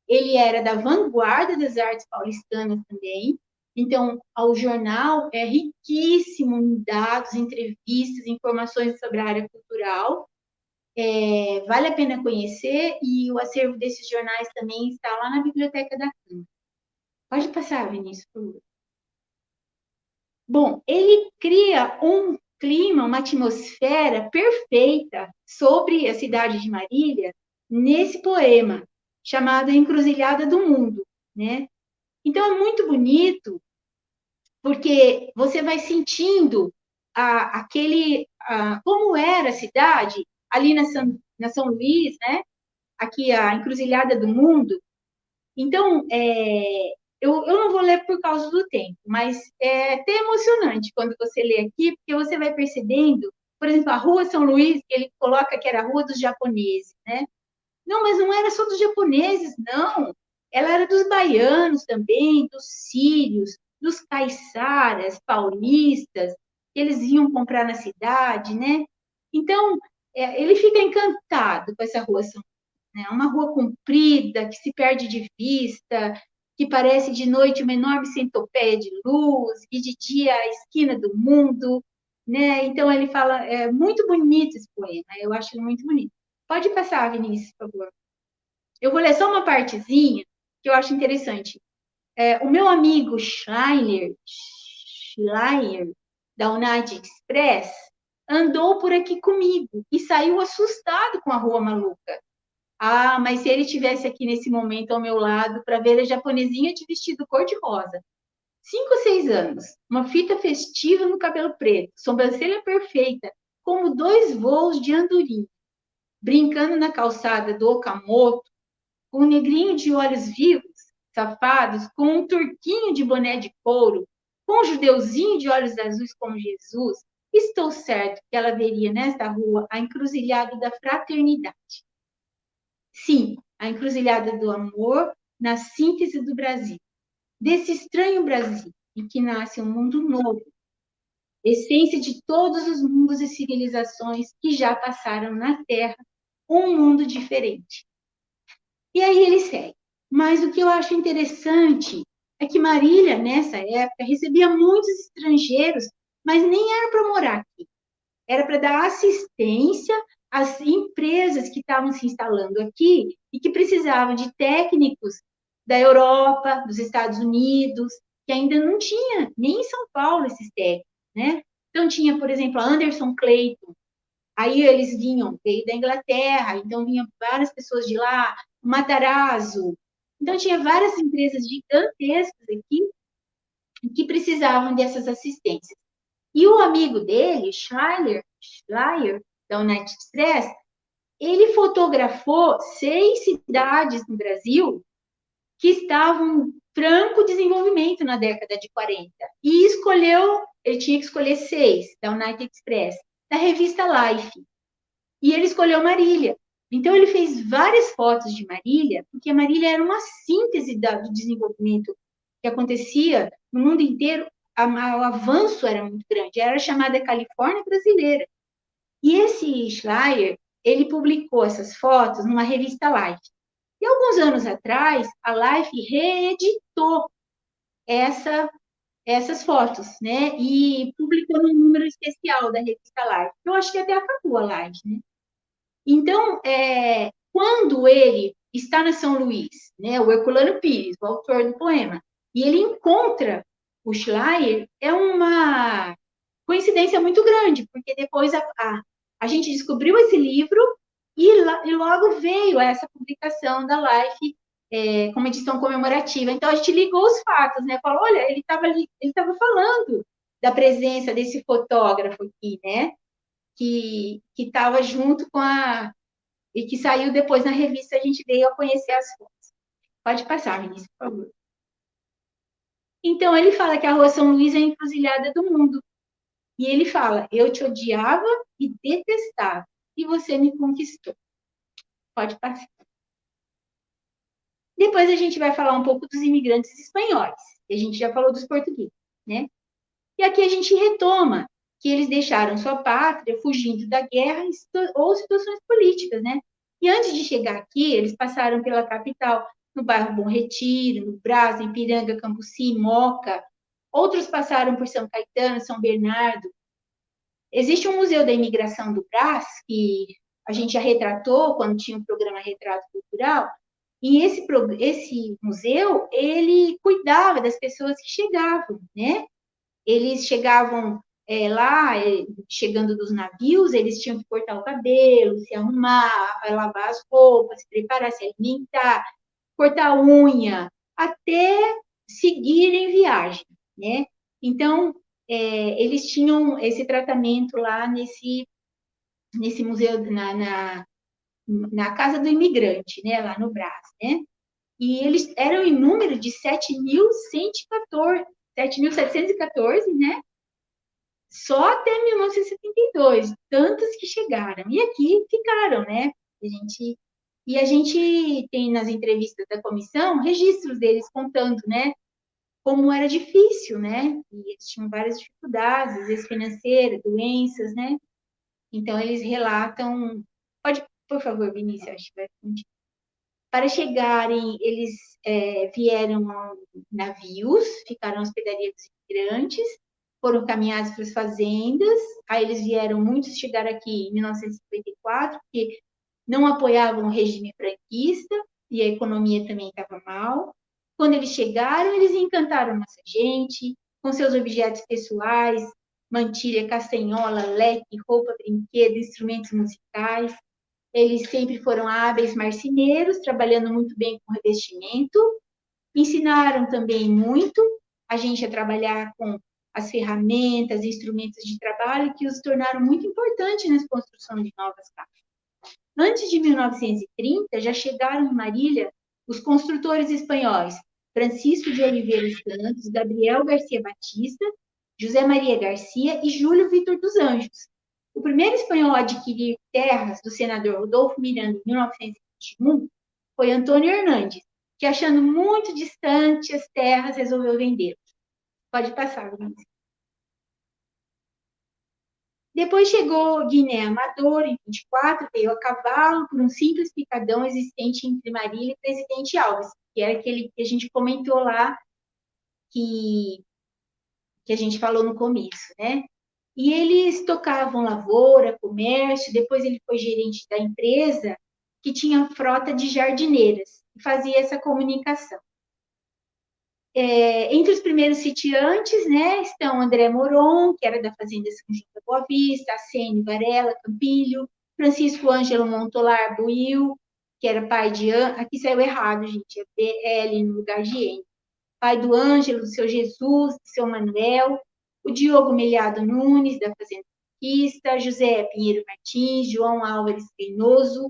Ele era da vanguarda das artes paulistanas também. Então, o jornal é riquíssimo em dados, entrevistas, informações sobre a área cultural. Vale a pena conhecer, e o acervo desses jornais também está lá na Biblioteca da Câmara. Pode passar, Vinícius, por favor. Bom, ele cria um clima, uma atmosfera perfeita sobre a cidade de Marília nesse poema, chamado Encruzilhada do Mundo, né? Então, é muito bonito, porque você vai sentindo como era a cidade ali na São Luís, né? Aqui a Encruzilhada do Mundo. Então, eu não vou ler por causa do tempo, mas é até emocionante quando você lê aqui, porque você vai percebendo, por exemplo, a Rua São Luís, que ele coloca que era a Rua dos Japoneses, né? Não, mas não era só dos japoneses, não. Ela era dos baianos também, dos sírios, dos caiçaras, paulistas, que eles iam comprar na cidade, né? Então, ele fica encantado com essa Rua São Luís, né? Uma rua comprida, que se perde de vista, que parece de noite uma enorme centopeia de luz, e de dia a esquina do mundo, né? Então, ele fala, é muito bonito esse poema, eu acho ele muito bonito. Pode passar, Vinícius, por favor. Eu vou ler só uma partezinha que eu acho interessante. O meu amigo Schleyer, da United Express, andou por aqui comigo e saiu assustado com a Rua Maluca. Ah, mas se ele estivesse aqui nesse momento ao meu lado para ver a japonesinha de vestido cor-de-rosa. 5 ou 6 anos, uma fita festiva no cabelo preto, sobrancelha perfeita, como 2 voos de andorinha, brincando na calçada do Okamoto, com um negrinho de olhos vivos, safados, com um turquinho de boné de couro, com um judeuzinho de olhos azuis como Jesus, estou certo que ela veria nesta rua a encruzilhada da fraternidade. Sim, a encruzilhada do amor na síntese do Brasil. Desse estranho Brasil, em que nasce um mundo novo, essência de todos os mundos e civilizações que já passaram na Terra, um mundo diferente. E aí ele segue. Mas o que eu acho interessante é que Marília, nessa época, recebia muitos estrangeiros, mas nem era para morar aqui. Era para dar assistência às empresas que estavam se instalando aqui e que precisavam de técnicos da Europa, dos Estados Unidos, que ainda não tinha nem em São Paulo esses técnicos, né? Então tinha, por exemplo, a Anderson Clayton. Aí eles veio da Inglaterra, então vinham várias pessoas de lá, Matarazzo. Então tinha várias empresas gigantescas aqui que precisavam dessas assistências. E o amigo dele, Schleyer, da United Express, ele fotografou 6 cidades no Brasil que estavam em franco desenvolvimento na década de 40. E ele tinha que escolher 6 da United Express, da revista Life. E ele escolheu Marília. Então, ele fez várias fotos de Marília, porque Marília era uma síntese do desenvolvimento que acontecia no mundo inteiro. O avanço era muito grande, era chamada Califórnia brasileira. E esse Schleyer, ele publicou essas fotos numa revista Life. E alguns anos atrás, a Life reeditou essas fotos, né? E publicou num número especial da revista Life. Eu acho que até acabou a Life, né? Então, quando ele está na São Luís, né, o Herculano Pires, o autor do poema, e ele encontra o Schleyer, é uma coincidência muito grande, porque depois a gente descobriu esse livro e logo veio essa publicação da Life como edição comemorativa. Então, a gente ligou os fatos, né? Falou, olha, ele estava falando da presença desse fotógrafo aqui, né? Que estava junto com a... E que saiu depois na revista, a gente veio a conhecer as fotos. Pode passar, Vinícius, por favor. Então, ele fala que a Rua São Luís é a encruzilhada do mundo. E ele fala, eu te odiava e detestava, e você me conquistou. Pode passar. Depois a gente vai falar um pouco dos imigrantes espanhóis. A gente já falou dos portugueses, né? E aqui a gente retoma que eles deixaram sua pátria fugindo da guerra ou situações políticas, né? E antes de chegar aqui, eles passaram pela capital, no bairro Bom Retiro, no Brás, Ipiranga, Cambuci, Moca. Outros passaram por São Caetano, São Bernardo. Existe um museu da imigração do Brás, que a gente já retratou quando tinha um programa Retrato Cultural, e esse museu, ele cuidava das pessoas que chegavam, né? Eles chegavam lá, chegando dos navios, eles tinham que cortar o cabelo, se arrumar, lavar as roupas, se preparar, se alimentar, cortar a unha, até seguirem viagem, né? Então, eles tinham esse tratamento lá nesse museu, na Casa do Imigrante, né? Lá no Brás, né? E eles eram em número de 7.714, né? Só até 1972, tantos que chegaram. E aqui ficaram, né? A gente tem nas entrevistas da comissão registros deles contando, né? Como era difícil, né? E eles tinham várias dificuldades, às vezes financeiras, doenças, né? Então, eles relatam... Pode, por favor, Vinícius, acho que vai continuar. Para chegarem, eles vieram navios, ficaram na hospedaria dos imigrantes, foram caminhados para as fazendas, aí eles vieram, muitos chegaram aqui em 1954, porque não apoiavam o regime franquista, e a economia também estava mal. Quando eles chegaram, eles encantaram nossa gente, com seus objetos pessoais, mantilha, castanhola, leque, roupa, brinquedo, instrumentos musicais. Eles sempre foram hábeis marceneiros, trabalhando muito bem com revestimento. Ensinaram também muito a gente a trabalhar com as ferramentas, instrumentos de trabalho, que os tornaram muito importantes na construção de novas casas. Antes de 1930, já chegaram em Marília os construtores espanhóis Francisco de Oliveira Santos, Gabriel Garcia Batista, José Maria Garcia e Júlio Vitor dos Anjos. O primeiro espanhol a adquirir terras do senador Rodolfo Miranda em 1921 foi Antônio Hernandes, que, achando muito distante as terras, resolveu vendê-las. Pode passar, Vinícius. Depois chegou Guiné Amador, em 24, veio a cavalo por um simples picadão existente entre Marília e Presidente Alves, que era aquele que a gente comentou lá, que a gente falou no começo, né? E eles tocavam lavoura, comércio, depois ele foi gerente da empresa, que tinha frota de jardineiras, e fazia essa comunicação. Entre os primeiros sitiantes, né, estão André Moron, que era da Fazenda São João da Boa Vista, Acênio Varela, Campilho, Francisco Ângelo Montolar Buil, que era pai de... Aqui saiu errado, gente, é BL no lugar de N. Pai do Ângelo, do seu Jesus, do seu Manuel, o Diogo Melhado Nunes, da Fazenda Conquista, José Pinheiro Martins, João Álvares Peinoso,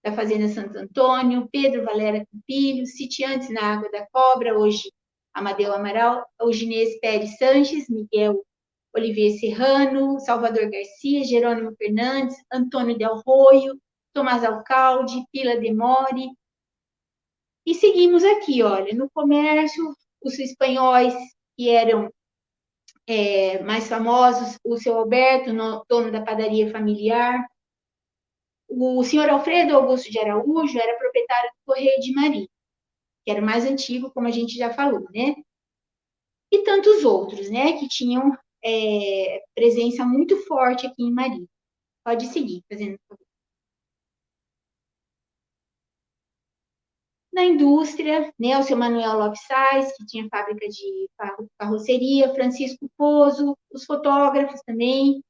da Fazenda Santo Antônio, Pedro Valera Campilho, sitiantes na Água da Cobra, hoje Amadeu Amaral, Euginês Pérez Sanches, Miguel Oliveira Serrano, Salvador Garcia, Jerônimo Fernandes, Antônio Del Roio, Tomás Alcalde, Pila Demore. E seguimos aqui, olha, no comércio, os espanhóis que eram mais famosos, o seu Alberto, dono da padaria familiar. O senhor Alfredo Augusto de Araújo era proprietário do Correio de Marília, que era o mais antigo, como a gente já falou, né? E tantos outros, né, que tinham presença muito forte aqui em Marília. Pode seguir, fazendo favor. Na indústria, né, o seu Manuel Lopes Sais, que tinha fábrica de carroceria, Francisco Pozo, os fotógrafos também,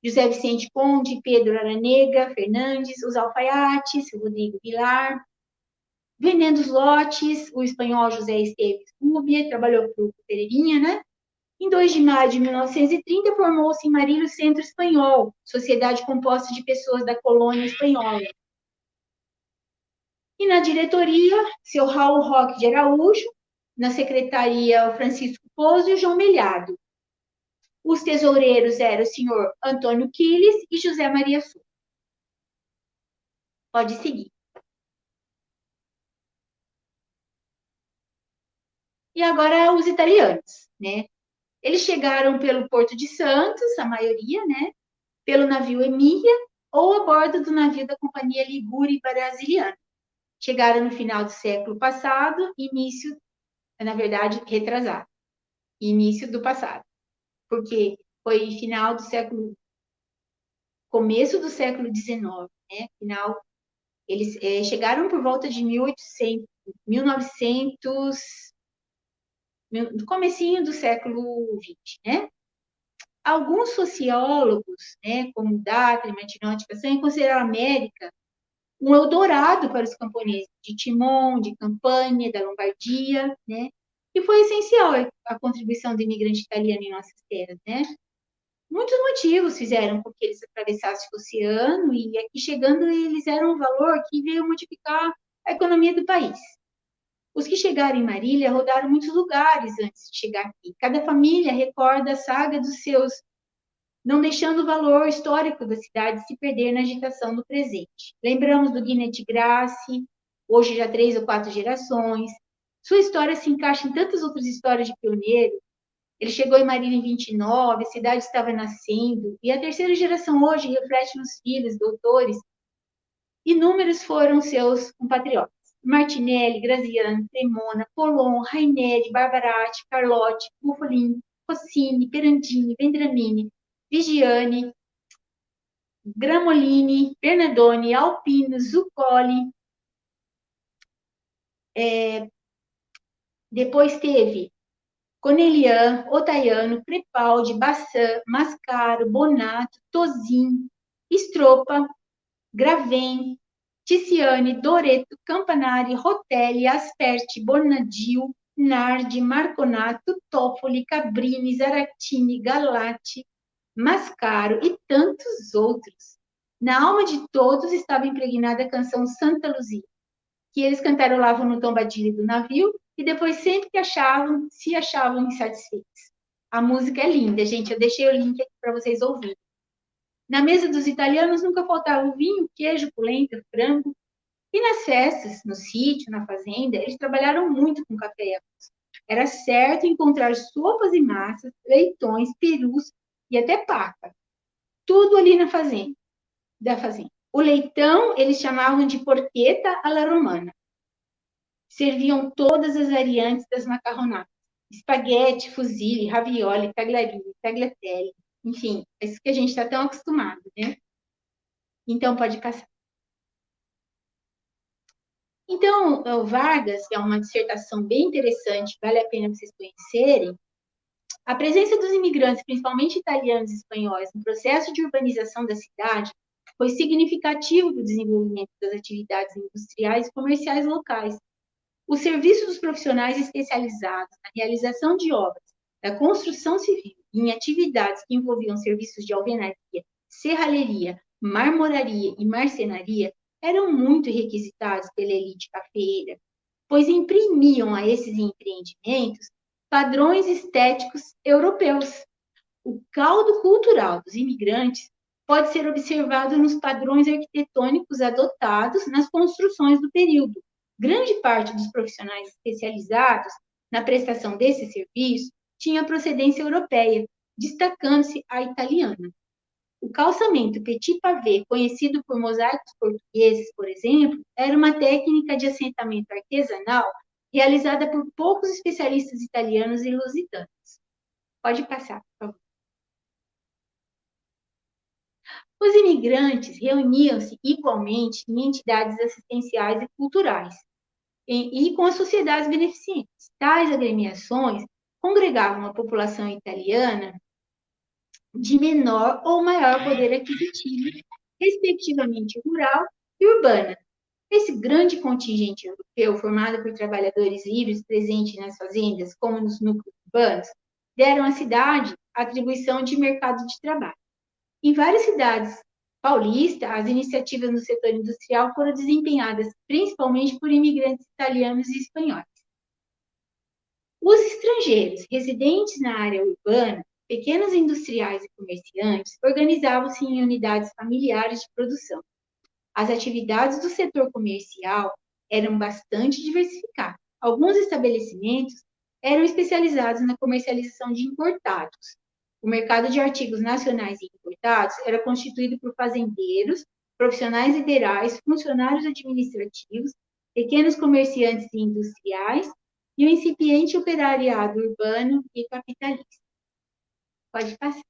José Vicente Conde, Pedro Aranega Fernandes, os alfaiates, Rodrigo Vilar, vendendo os lotes, o espanhol José Esteves Rubia, trabalhou para o Pereirinha, né? Em 2 de maio de 1930, formou-se em Marília o Centro Espanhol, sociedade composta de pessoas da colônia espanhola. E na diretoria, seu Raul Roque de Araújo, na secretaria, o Francisco Pouso e o João Melhado. Os tesoureiros eram o senhor Antônio Quiles e José Maria Souza. Pode seguir. E agora os italianos, né? Eles chegaram pelo Porto de Santos, a maioria, né? Pelo navio Emília ou a bordo do navio da Companhia Ligure Brasiliana. Chegaram no final do século passado, na verdade, retrasado. Início do passado. Porque foi final do século, começo do século XIX, né? Final, eles chegaram por volta de 1900, no comecinho do século XX, né? Alguns sociólogos, né, como Data e Martinotti, consideram a América um Eldorado para os camponeses de Timon, de Campania, da Lombardia, né? E foi essencial a contribuição do imigrante italiano em nossas terras, né? Muitos motivos fizeram com que eles atravessassem o oceano e aqui chegando eles eram um valor que veio modificar a economia do país. Os que chegaram em Marília rodaram muitos lugares antes de chegar aqui. Cada família recorda a saga dos seus, não deixando o valor histórico da cidade se perder na agitação do presente. Lembramos do Guiné de Grace, hoje já 3 ou 4 gerações. Sua história se encaixa em tantas outras histórias de pioneiro. Ele chegou em Marília em 29, a cidade estava nascendo, e a terceira geração hoje reflete nos filhos, doutores. Inúmeros foram seus compatriotas. Martinelli, Graziano, Cremona, Colombo, Raineri, Barbarati, Carlotti, Buffolini, Rossini, Perandini, Vendramini, Vigiani, Gramolini, Bernardoni, Alpino, Zuccoli. Depois teve Cornelian, Otaiano, Crepaldi, Bassan, Mascaro, Bonato, Tozin, Stropa, Graven, Ticiane, Doreto, Campanari, Rotelli, Asperti, Bonadio, Nardi, Marconato, Toffoli, Cabrini, Zaratini, Galati, Mascaro e tantos outros. Na alma de todos estava impregnada a canção Santa Luzia, que eles cantarolavam no tombadilho do navio e depois sempre que se achavam insatisfeitos. A música é linda, gente, eu deixei o link aqui para vocês ouvirem. Na mesa dos italianos nunca faltava vinho, queijo, polenta, frango. E nas festas, no sítio, na fazenda, eles trabalharam muito com café e arroz. Era certo encontrar sopas e massas, leitões, perus e até paca. Tudo ali na fazenda, O leitão eles chamavam de porchetta alla romana. Serviam todas as variantes das macarronadas. Espaguete, fusilli, ravioli, tagliatelle, tagliatelle. Enfim, é isso que a gente está tão acostumado, né? Então, pode passar. Então, o Vargas, que é uma dissertação bem interessante, vale a pena vocês conhecerem, a presença dos imigrantes, principalmente italianos e espanhóis, no processo de urbanização da cidade foi significativo para o desenvolvimento das atividades industriais e comerciais locais. O serviço dos profissionais especializados na realização de obras da construção civil e em atividades que envolviam serviços de alvenaria, serralheria, marmoraria e marcenaria eram muito requisitados pela elite cafeeira, pois imprimiam a esses empreendimentos padrões estéticos europeus. O caldo cultural dos imigrantes pode ser observado nos padrões arquitetônicos adotados nas construções do período. Grande parte dos profissionais especializados na prestação desse serviço tinha procedência europeia, destacando-se a italiana. O calçamento petit pavé, conhecido por mosaicos portugueses, por exemplo, era uma técnica de assentamento artesanal realizada por poucos especialistas italianos e lusitanos. Pode passar, por favor. Os imigrantes reuniam-se igualmente em entidades assistenciais e culturais e com as sociedades beneficentes. Tais agremiações congregavam a população italiana de menor ou maior poder aquisitivo, respectivamente rural e urbana. Esse grande contingente europeu, formado por trabalhadores livres presentes nas fazendas, como nos núcleos urbanos, deram à cidade a atribuição de mercado de trabalho. Em várias cidades paulistas, as iniciativas no setor industrial foram desempenhadas principalmente por imigrantes italianos e espanhóis. Os estrangeiros residentes na área urbana, pequenos industriais e comerciantes, organizavam-se em unidades familiares de produção. As atividades do setor comercial eram bastante diversificadas. Alguns estabelecimentos eram especializados na comercialização de importados. O mercado de artigos nacionais e importados era constituído por fazendeiros, profissionais liberais, funcionários administrativos, pequenos comerciantes e industriais e o incipiente operariado urbano e capitalista. Pode passar.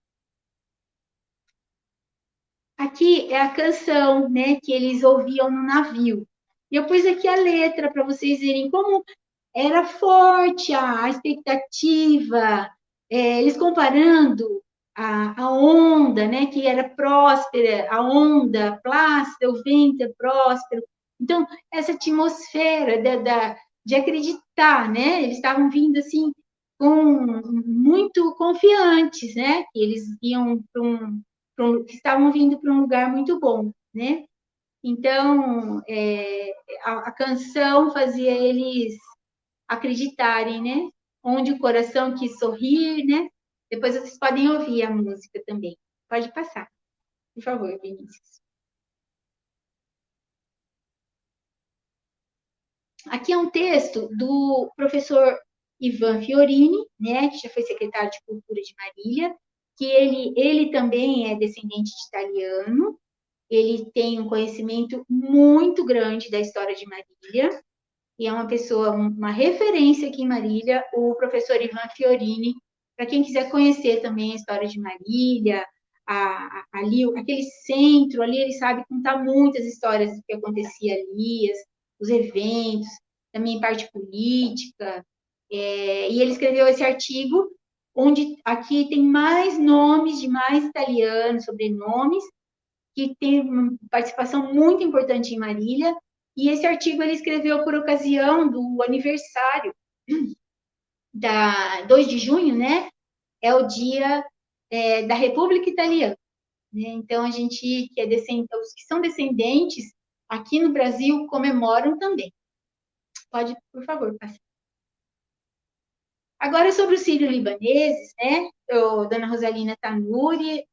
Aqui é a canção, né, que eles ouviam no navio. E eu pus aqui a letra para vocês verem como era forte a expectativa, eles comparando a onda, né, que era próspera, a onda plácida, o vento é próspero. Então, essa atmosfera de acreditar, né, eles estavam vindo assim, muito confiantes, né, que eles iam que estavam vindo para um lugar muito bom, né? Então, a canção fazia eles acreditarem, né? Onde o coração quis sorrir, né? Depois vocês podem ouvir a música também. Pode passar, por favor, Vinícius. Aqui é um texto do professor Ivan Fiorini, né, que já foi secretário de Cultura de Marília, que ele também é descendente de italiano, ele tem um conhecimento muito grande da história de Marília, e é uma pessoa, uma referência aqui em Marília, o professor Ivan Fiorini, para quem quiser conhecer também a história de Marília, ali, aquele centro ali, ele sabe contar muitas histórias do que acontecia ali, os eventos, também parte política, e ele escreveu esse artigo, onde aqui tem mais nomes de mais italianos, sobrenomes, que tem uma participação muito importante em Marília, e esse artigo ele escreveu por ocasião do aniversário da 2 de junho, né? É o dia da República Italiana. Né? Então, a gente que os que são descendentes aqui no Brasil comemoram também. Pode, por favor, passar. Agora, sobre os sírio-libaneses, né? Dona Rosalina Tanuri,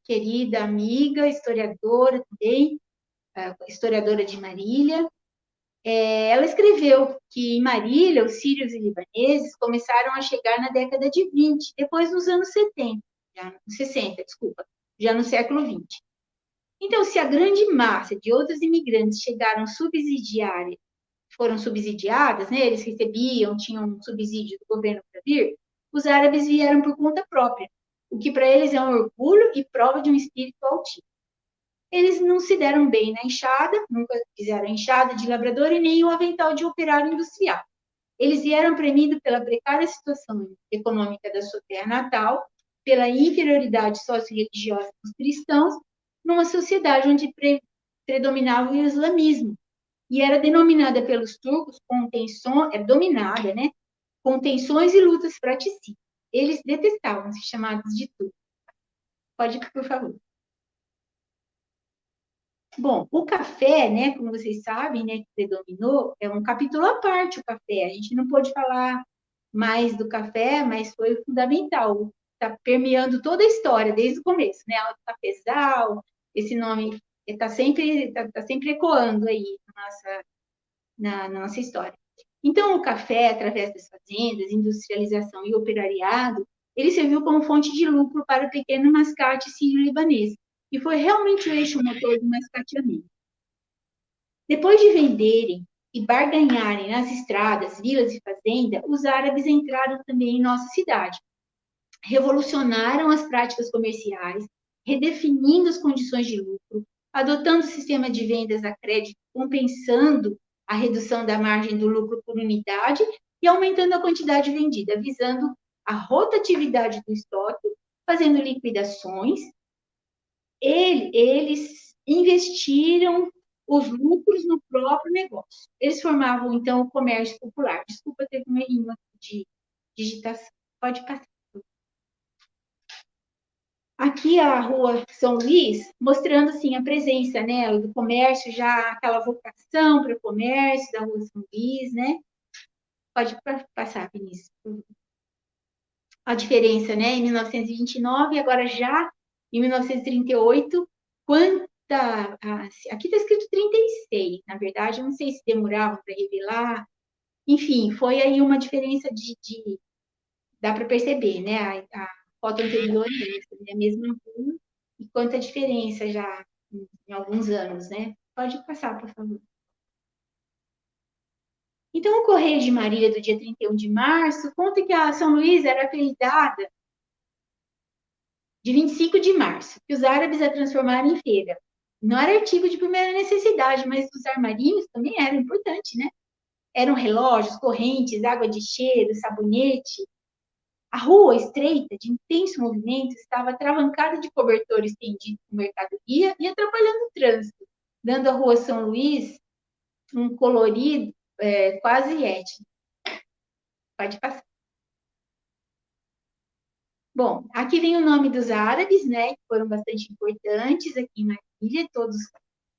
querida amiga, historiadora também, historiadora de Marília, ela escreveu que em Marília, os sírios e libaneses começaram a chegar na década de 20, depois nos anos 70, 60, desculpa, já no século 20. Então, se a grande massa de outros imigrantes foram subsidiadas, né, eles tinham um subsídio do governo para vir, os árabes vieram por conta própria, o que para eles é um orgulho e prova de um espírito altivo. Eles não se deram bem na enxada, nunca fizeram enxada de labrador e nem o avental de operário industrial. Eles vieram premidos pela precária situação econômica da sua terra natal, pela inferioridade socio-religiosa dos cristãos, numa sociedade onde predominava o islamismo, e era denominada pelos turcos dominada, né, com tensões e lutas fratricidas. Eles detestavam ser chamados de turcos. Pode, por favor. Bom, o café, né, como vocês sabem, né, que predominou, é um capítulo à parte o café. A gente não pôde falar mais do café, mas foi fundamental. Está permeando toda a história, desde o começo, né? O cafezal, esse nome está sempre ecoando aí na nossa história. Então, o café, através das fazendas, industrialização e operariado, ele serviu como fonte de lucro para o pequeno mascate sírio-libanês, e foi realmente o eixo motor do mascateamento. Depois de venderem e barganharem nas estradas, vilas e fazendas, os árabes entraram também em nossa cidade. Revolucionaram as práticas comerciais, redefinindo as condições de lucro, adotando o sistema de vendas a crédito, compensando a redução da margem do lucro por unidade e aumentando a quantidade vendida, visando a rotatividade do estoque fazendo liquidações. Eles investiram os lucros no próprio negócio. Eles formavam, então, o comércio popular. Desculpa, teve um errinho de digitação. Pode passar. Aqui a Rua São Luís, mostrando assim a presença, né, do comércio, já aquela vocação para o comércio da Rua São Luís, né? Pode passar, Vinícius. A diferença, né, em 1929 e agora já em 1938, aqui está escrito 36, na verdade, eu não sei se demoravam para revelar, enfim, foi aí uma diferença dá para perceber, né, a foto anterior é a mesma rua, e quanta diferença já em alguns anos, né? Pode passar, por favor. Então, o Correio de Marília, do dia 31 de março, conta que a São Luís era apelidada de 25 de março, que os árabes a transformaram em feira. Não era artigo de primeira necessidade, mas os armarinhos também eram importantes, né? Eram relógios, correntes, água de cheiro, sabonete. A rua estreita, de intenso movimento, estava atravancada de cobertores estendidos com mercadoria e atrapalhando o trânsito, dando à Rua São Luís um colorido quase étnico. Pode passar. Bom, aqui vem o nome dos árabes, né, que foram bastante importantes aqui em Marília, todos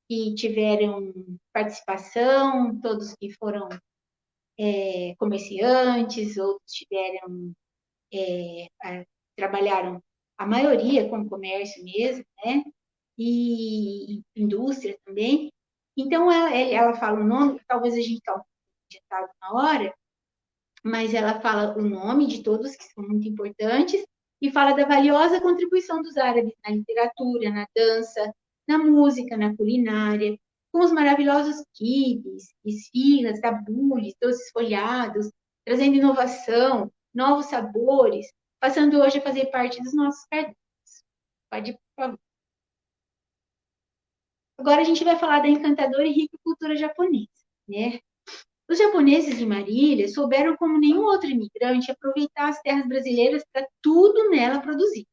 que tiveram participação, todos que foram comerciantes, outros trabalharam, a maioria com comércio mesmo, né, e indústria também. Então, ela fala o nome, talvez a gente está um pouco adiantado na hora, mas ela fala o nome de todos que são muito importantes e fala da valiosa contribuição dos árabes na literatura, na dança, na música, na culinária, com os maravilhosos quibes, esfirras, tabules, doces folhados, trazendo inovação, novos sabores, passando hoje a fazer parte dos nossos cardápios. Pode, por favor. Agora a gente vai falar da encantadora e rica cultura japonesa, né? Os japoneses de Marília souberam, como nenhum outro imigrante, aproveitar as terras brasileiras para tudo nela produzir.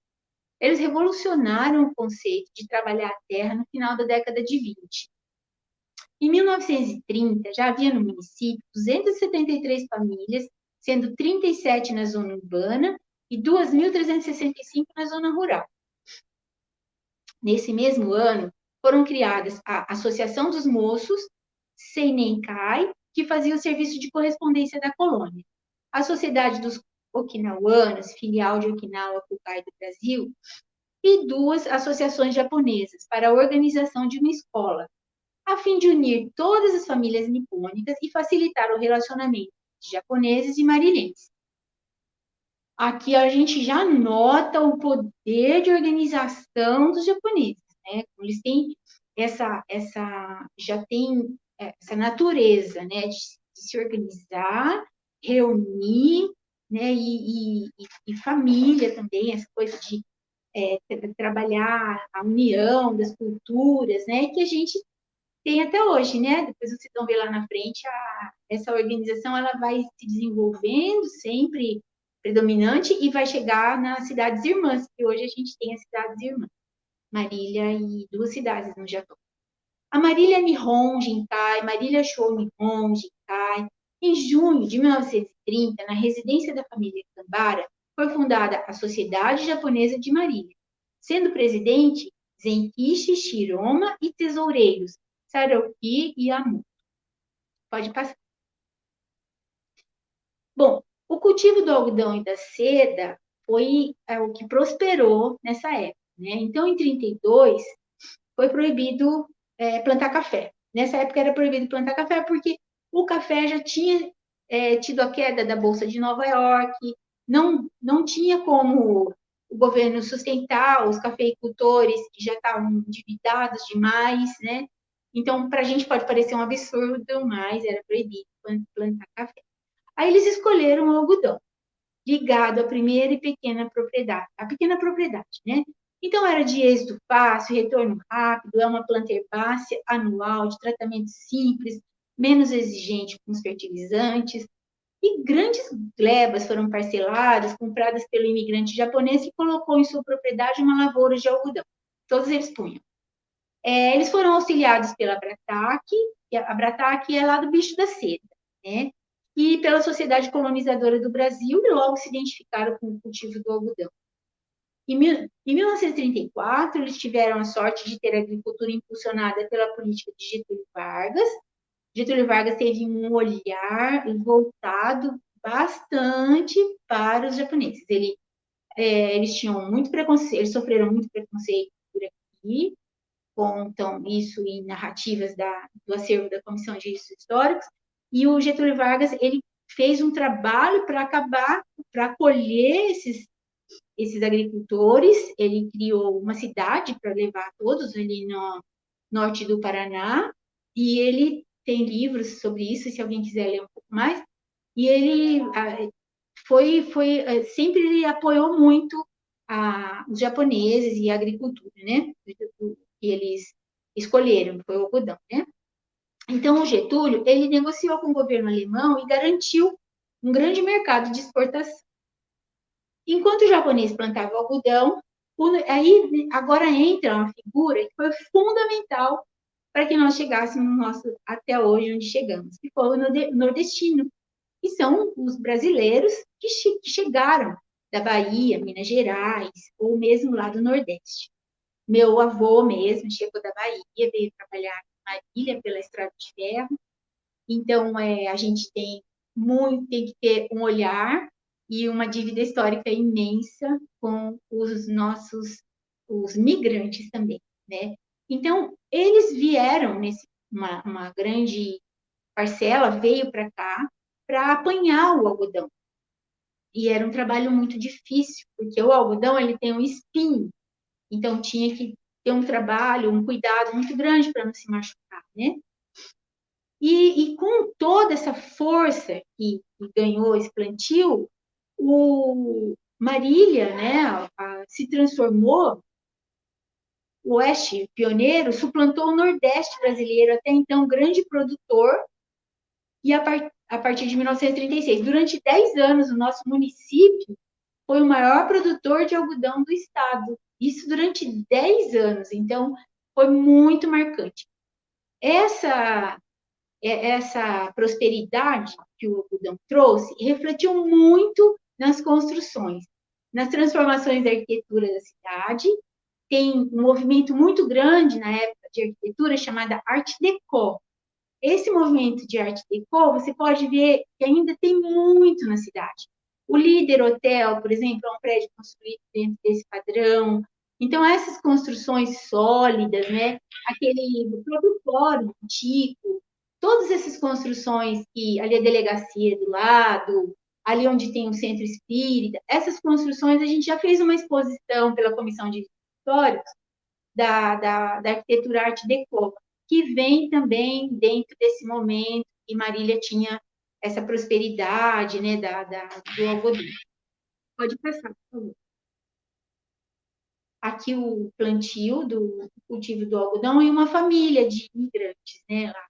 Eles revolucionaram o conceito de trabalhar a terra no final da década de 20. Em 1930, já havia no município 273 famílias, sendo 37 na zona urbana e 2.365 na zona rural. Nesse mesmo ano, foram criadas a Associação dos Moços, Seinenkai, que fazia o serviço de correspondência da colônia. A Sociedade dos Okinawãs, filial de Okinawa Kukai do Brasil, e duas associações japonesas para a organização de uma escola, a fim de unir todas as famílias nipônicas e facilitar o relacionamento de japoneses e marilhenses. Aqui a gente já nota o poder de organização dos japoneses, né? Eles têm já tem essa natureza, né, de se organizar, reunir, né, e família também, essa coisa de trabalhar a união das culturas, né, que a gente tem até hoje, né? Depois vocês vão ver lá na frente, essa organização ela vai se desenvolvendo sempre predominante e vai chegar nas cidades irmãs, que hoje a gente tem as cidades irmãs, Marília e duas cidades no Japão. A Marília Nihon Jinkai, Marília Shou Nihon Jinkai, em junho de 1930, na residência da família Kambara, foi fundada a Sociedade Japonesa de Marília, sendo presidente Zenkichi Shiroma e tesoureiros Saroki e Yamu. Pode passar. Bom, o cultivo do algodão e da seda foi o que prosperou nessa época, né? Então, em 32, foi proibido plantar café. Nessa época era proibido plantar café porque o café já tinha tido a queda da Bolsa de Nova York, não tinha como o governo sustentar os cafeicultores que já estavam endividados demais, né? Então, para a gente pode parecer um absurdo, mas era proibido plantar café. Aí eles escolheram o algodão, ligado à primeira e pequena propriedade, né? Então, era de êxito fácil, retorno rápido, é uma planta herbácea anual, de tratamento simples, menos exigente com os fertilizantes. E grandes glebas foram parceladas, compradas pelo imigrante japonês que colocou em sua propriedade uma lavoura de algodão. Todos eles punham. Eles foram auxiliados pela Brataque, a Brataque é lá do bicho da seda, né? E pela Sociedade Colonizadora do Brasil, e logo se identificaram com o cultivo do algodão. Em 1934, eles tiveram a sorte de ter a agricultura impulsionada pela política de Getúlio Vargas. Getúlio Vargas teve um olhar voltado bastante para os japoneses. Eles tinham muito preconceito, eles sofreram muito preconceito por aqui, contam isso em narrativas do acervo da Comissão de Registros Históricos, e o Getúlio Vargas ele fez um trabalho para acolher esses agricultores. Ele criou uma cidade para levar todos ali no norte do Paraná, e ele tem livros sobre isso, se alguém quiser ler um pouco mais, e ele sempre ele apoiou muito os japoneses e a agricultura, né, que eles escolheram, foi o algodão, né. Então, o Getúlio, ele negociou com o governo alemão e garantiu um grande mercado de exportação. Enquanto o japonês plantava algodão, aí agora entra uma figura que foi fundamental para que nós chegássemos até hoje onde chegamos, que foi o nordestino, que são os brasileiros que chegaram da Bahia, Minas Gerais, ou mesmo lá do Nordeste. Meu avô mesmo chegou da Bahia, veio trabalhar em Marília pela Estrada de Ferro. Então, a gente tem que ter um olhar e uma dívida histórica imensa com os migrantes também, né? Então, eles vieram uma grande parcela veio para cá para apanhar o algodão. E era um trabalho muito difícil, porque o algodão ele tem um espinho, então tinha que ter um trabalho, um cuidado muito grande para não se machucar, né? E com toda essa força que ganhou esse plantio, o Marília, né, se transformou, o Oeste pioneiro suplantou o Nordeste brasileiro, até então grande produtor, e a partir de 1936, durante 10 anos, o nosso município foi o maior produtor de algodão do estado. Isso durante 10 anos, então foi muito marcante. Essa prosperidade que o algodão trouxe refletiu muito nas construções, nas transformações da arquitetura da cidade. Tem um movimento muito grande na época de arquitetura chamada Art Deco. Esse movimento de Art Deco, você pode ver que ainda tem muito na cidade. O Líder Hotel, por exemplo, é um prédio construído dentro desse padrão. Então, essas construções sólidas, né? O próprio fórum antigo, todas essas construções que ali a delegacia do lado, ali onde tem o centro espírita, essas construções a gente já fez uma exposição pela Comissão de Histórios da arquitetura Art Deco, que vem também dentro desse momento que Marília tinha essa prosperidade, né, do algodão. Pode passar, por favor. Aqui o plantio do cultivo do algodão e uma família de imigrantes, né, lá.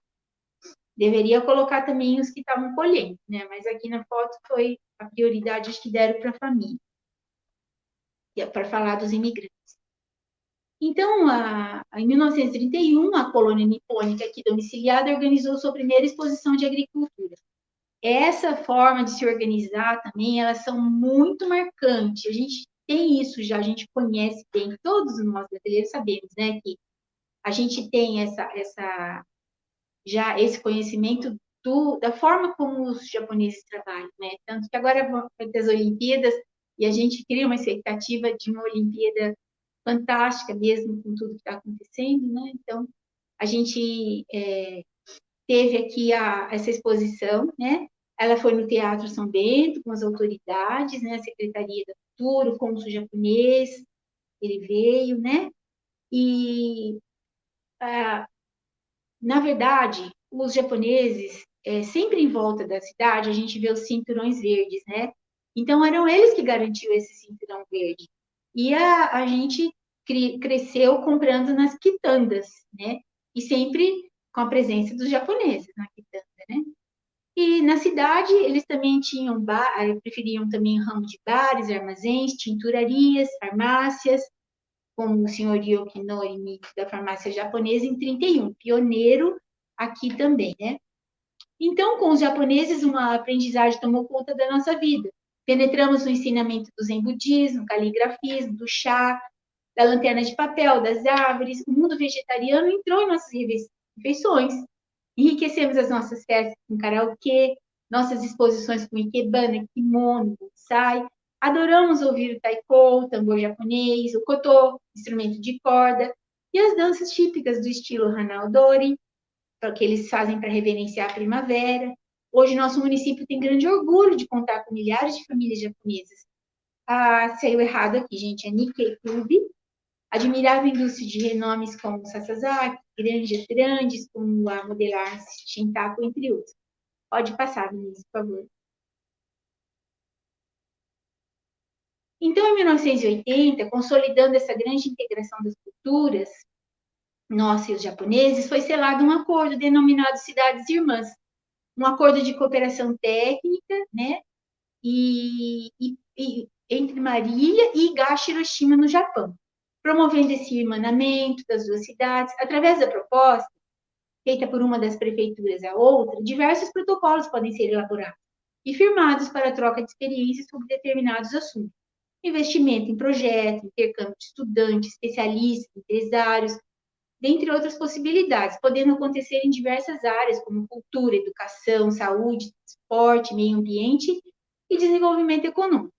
Deveria colocar também os que estavam colhendo, né, mas aqui na foto foi a prioridade que deram para a família, para falar dos imigrantes. Então, em 1931, a colônia nipônica aqui domiciliada organizou sua primeira exposição de agricultura. Essa forma de se organizar também, elas são muito marcantes. A gente tem isso já, a gente conhece bem, todos nós brasileiros sabemos, né, que a gente tem já esse conhecimento da forma como os japoneses trabalham, né? Tanto que agora vão ter as Olimpíadas e a gente cria uma expectativa de uma Olimpíada fantástica mesmo com tudo que está acontecendo, né? Então, a gente teve aqui essa exposição, né? Ela foi no Teatro São Bento, com as autoridades, né? A Secretaria da Cultura, o cônsul japonês, ele veio, né? E, na verdade, os japoneses, sempre em volta da cidade, a gente vê os cinturões verdes, né? Então, eram eles que garantiam esse cinturão verde. E a gente cresceu comprando nas quitandas, né? E sempre com a presença dos japoneses na quitanda, né? E na cidade, eles também tinham preferiam também o ramo de bares, armazéns, tinturarias, farmácias, como o senhor Yoki Norimiki, da farmácia japonesa, em 31, pioneiro aqui também, né? Então, com os japoneses, uma aprendizagem tomou conta da nossa vida. Penetramos no ensinamento do Zen budismo, caligrafismo, do chá, da lanterna de papel, das árvores. O mundo vegetariano entrou em nossas refeições. Enriquecemos as nossas festas com karaokê, nossas exposições com ikebana, kimono, bonsai. Adoramos ouvir o taiko, o tambor japonês, o koto, instrumento de corda, e as danças típicas do estilo Hanaudori, que eles fazem para reverenciar a primavera. Hoje, nosso município tem grande orgulho de contar com milhares de famílias japonesas. Saiu errado aqui, gente, é Nikkei Club, admirável indústria de renomes como Sasazaki, grandes como a modelar Shintaku, entre outros. Pode passar, Vinícius, por favor. Então, em 1980, consolidando essa grande integração das culturas, nossa e os japoneses, foi selado um acordo denominado Cidades Irmãs, um acordo de cooperação técnica, né, entre Marília e Higashi, Hiroshima, no Japão, promovendo esse irmanamento das duas cidades. Através da proposta, feita por uma das prefeituras à outra, diversos protocolos podem ser elaborados e firmados para a troca de experiências sobre determinados assuntos. Investimento em projetos, intercâmbio de estudantes, especialistas, empresários, dentre outras possibilidades, podendo acontecer em diversas áreas, como cultura, educação, saúde, transporte, meio ambiente e desenvolvimento econômico.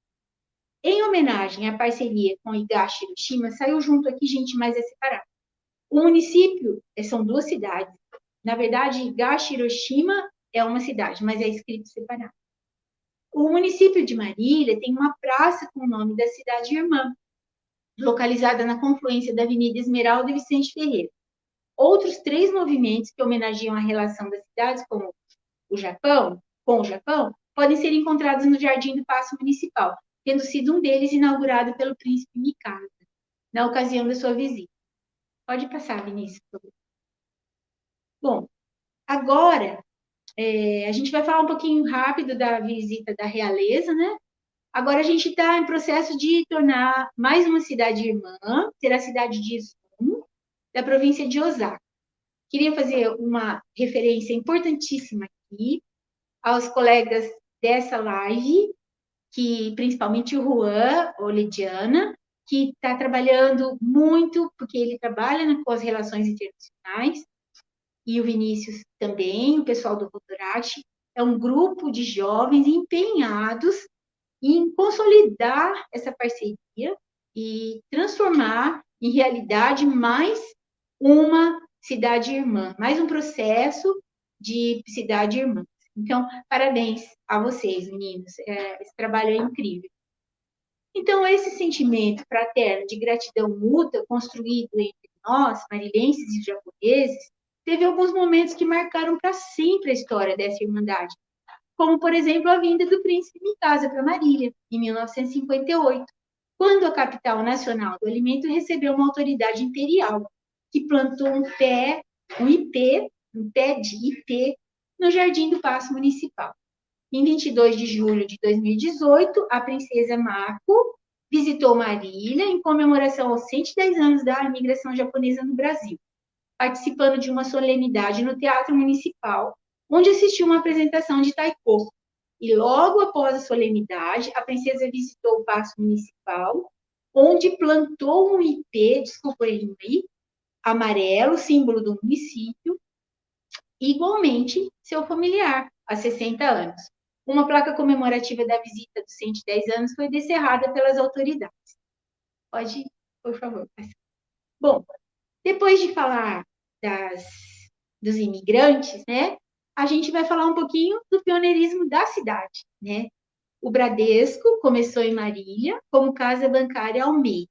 Em homenagem à parceria com Higashi Hiroshima, saiu junto aqui, gente, mas é separado. O município, são duas cidades. Na verdade, Higashi Hiroshima é uma cidade, mas é escrito separado. O município de Marília tem uma praça com o nome da cidade irmã, localizada na confluência da Avenida Esmeralda e Vicente Ferreira. Outros 3 movimentos que homenageiam a relação das cidades com o Japão, podem ser encontrados no Jardim do Paço Municipal, tendo sido um deles inaugurado pelo príncipe Mikasa, na ocasião da sua visita. Pode passar, Vinícius. Bom, agora a gente vai falar um pouquinho rápido da visita da realeza, né? Agora a gente está em processo de tornar mais uma cidade irmã, ser a cidade de Izumo, da província de Osaka. Queria fazer uma referência importantíssima aqui aos colegas dessa live, que principalmente o Juan Olediana, que está trabalhando muito, porque ele trabalha com as relações internacionais, e o Vinícius também, o pessoal do Rotaract, é um grupo de jovens empenhados em consolidar essa parceria e transformar em realidade mais uma cidade irmã, mais um processo de cidade irmã. Então, parabéns a vocês, meninos. Esse trabalho é incrível. Então, esse sentimento fraterno de gratidão mútua construído entre nós, marilenses e japoneses, teve alguns momentos que marcaram para sempre a história dessa irmandade, como, por exemplo, a vinda do príncipe Mikasa para Marília, em 1958, quando a capital nacional do alimento recebeu uma autoridade imperial, que plantou um pé de ipê, no Jardim do Paço Municipal. Em 22 de julho de 2018, a princesa Mako visitou Marília em comemoração aos 110 anos da imigração japonesa no Brasil, participando de uma solenidade no Teatro Municipal, onde assistiu uma apresentação de taiko. E logo após a solenidade, a princesa visitou o Paço Municipal, onde plantou um ipê, amarelo, símbolo do município, igualmente seu familiar, há 60 anos. Uma placa comemorativa da visita dos 110 anos foi descerrada pelas autoridades. Pode, por favor. Bom, depois de falar dos imigrantes, né, a gente vai falar um pouquinho do pioneirismo da cidade, né? O Bradesco começou em Marília como Casa Bancária Almeida,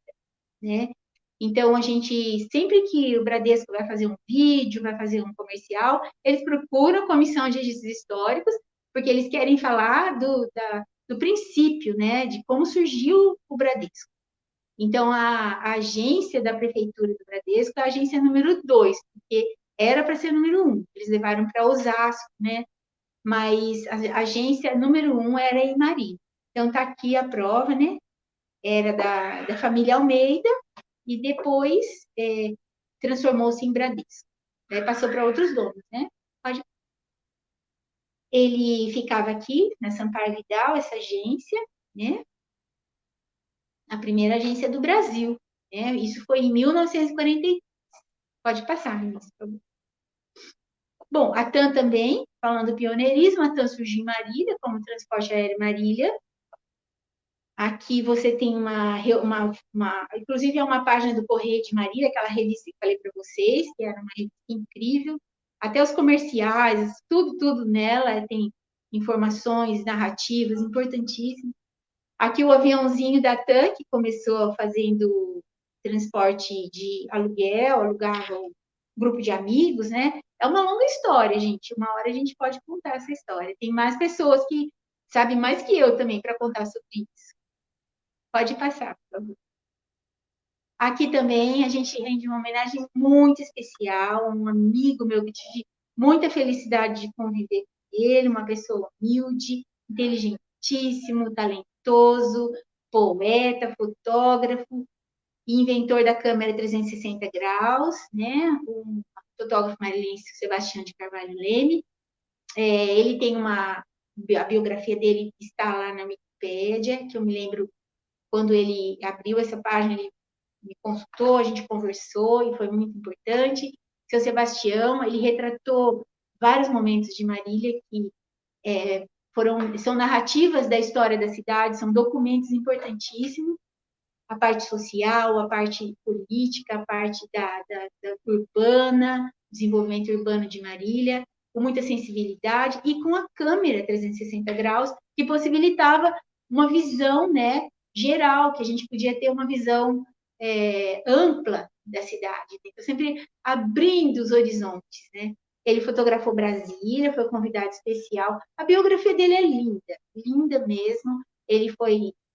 né? Então, a gente, sempre que o Bradesco vai fazer um vídeo, vai fazer um comercial, eles procuram a Comissão de Registros Históricos, porque eles querem falar do princípio, né, de como surgiu o Bradesco. Então, a agência da Prefeitura do Bradesco é a agência número 2, porque era para ser número 1. Eles levaram para Osasco, né, mas a agência número 1 era em Marília. Então, está aqui a prova, né? Era da família Almeida, e depois transformou-se em Bradesco. Aí passou para outros donos, né? Ele ficava aqui, na Sampaio Vidal, essa agência, né? A primeira agência do Brasil, né? Isso foi em 1940. Pode passar, ministro. Bom, a TAM também, falando do pioneirismo, a TAM surgiu em Marília, como Transporte Aéreo Marília. Aqui você tem inclusive é uma página do Correio de Marília, aquela revista que eu falei para vocês, que era uma revista incrível. Até os comerciais, tudo nela tem informações, narrativas importantíssimas. Aqui o aviãozinho da TAM, que começou fazendo transporte de aluguel, alugava um grupo de amigos, né? É uma longa história, gente. Uma hora a gente pode contar essa história. Tem mais pessoas que sabem mais que eu também para contar sobre isso. Pode passar, por favor. Aqui também a gente rende uma homenagem muito especial a um amigo meu que tive muita felicidade de conviver com ele, uma pessoa humilde, inteligentíssimo, talentoso, poeta, fotógrafo e inventor da câmera 360 graus, né? O fotógrafo marilense Sebastião de Carvalho Leme. Ele tem a biografia dele está lá na Wikipédia, que eu me lembro quando ele abriu essa página, ele me consultou, a gente conversou e foi muito importante. Seu Sebastião, ele retratou vários momentos de Marília que são narrativas da história da cidade, são documentos importantíssimos, a parte social, a parte política, a parte da urbana, desenvolvimento urbano de Marília, com muita sensibilidade e com a câmera 360 graus, que possibilitava uma visão, né, geral, que a gente podia ter uma visão ampla da cidade, então, sempre abrindo os horizontes, né? Ele fotografou Brasília, foi convidado especial. A biografia dele é linda, linda mesmo.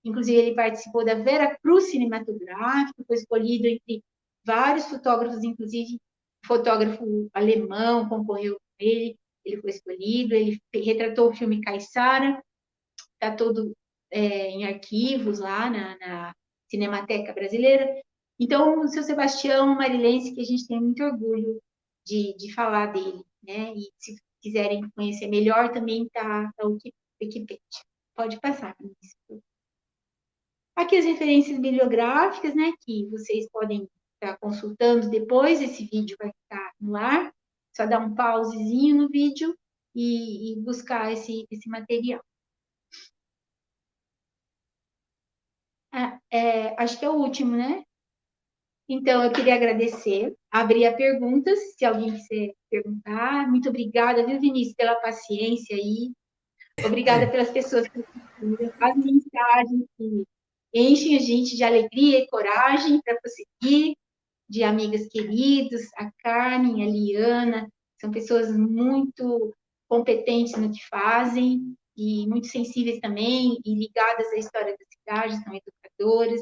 Inclusive, ele participou da Vera Cruz Cinematográfica, foi escolhido entre vários fotógrafos, inclusive fotógrafo alemão concorreu com ele foi escolhido, ele retratou o filme Caissara, está todo em arquivos lá na Cinemateca Brasileira. Então, o seu Sebastião Marilense, que a gente tem muito orgulho de falar dele, né? E se quiserem conhecer melhor, também está o Wikipedia. Pode passar, ministro. Aqui as referências bibliográficas, né? Que vocês podem estar consultando depois, esse vídeo vai ficar no ar. Só dar um pausezinho no vídeo e buscar esse material. Acho que é o último, né? Então, eu queria agradecer, abrir a perguntas, se alguém quiser perguntar. Muito obrigada, viu, Vinícius, pela paciência aí. Obrigada pelas pessoas que as mensagens que enchem a gente de alegria e coragem para prosseguir, de amigas queridas, a Carmen, a Liana, são pessoas muito competentes no que fazem e muito sensíveis também e ligadas à história da cidade, são educadoras.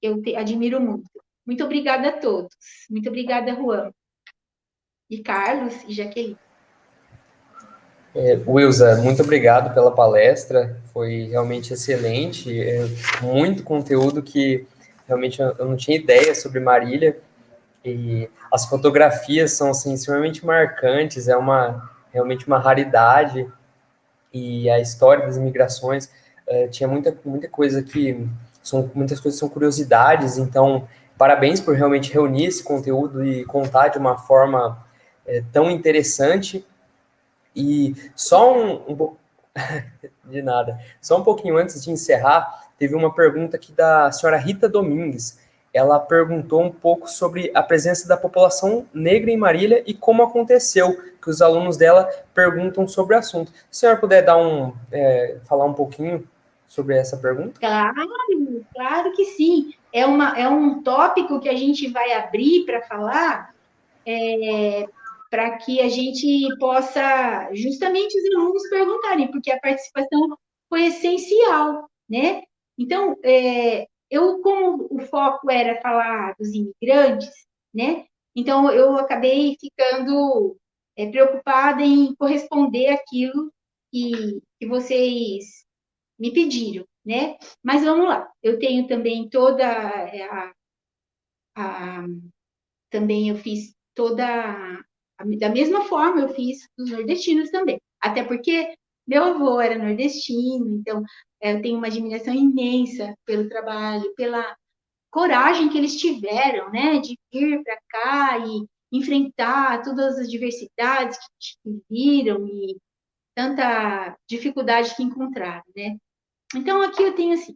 Eu admiro muito. Muito obrigada a todos. Muito obrigada, Juan. E Carlos e Jaqueline. Wilza, muito obrigado pela palestra, foi realmente excelente, muito conteúdo que realmente eu não tinha ideia sobre Marília, e as fotografias são assim, extremamente marcantes, realmente uma raridade, e a história das imigrações, tinha muita coisa muitas coisas são curiosidades, então parabéns por realmente reunir esse conteúdo e contar de uma forma tão interessante. E só de nada. Só um pouquinho antes de encerrar, teve uma pergunta aqui da senhora Rita Domingues. Ela perguntou um pouco sobre a presença da população negra em Marília e como aconteceu, que os alunos dela perguntam sobre o assunto. Se a senhora puder falar um pouquinho sobre essa pergunta? Claro que sim. É um tópico que a gente vai abrir para falar, para que a gente possa, justamente, os alunos perguntarem, porque a participação foi essencial, né? Então, como o foco era falar dos imigrantes, né? Então, eu acabei ficando preocupada em corresponder aquilo que vocês me pediram, né? Mas vamos lá, eu tenho também também eu fiz da mesma forma eu fiz os nordestinos também, até porque meu avô era nordestino, então eu tenho uma admiração imensa pelo trabalho, pela coragem que eles tiveram, né, de vir para cá e enfrentar todas as diversidades que viram e tanta dificuldade que encontraram, né? Então, aqui eu tenho assim,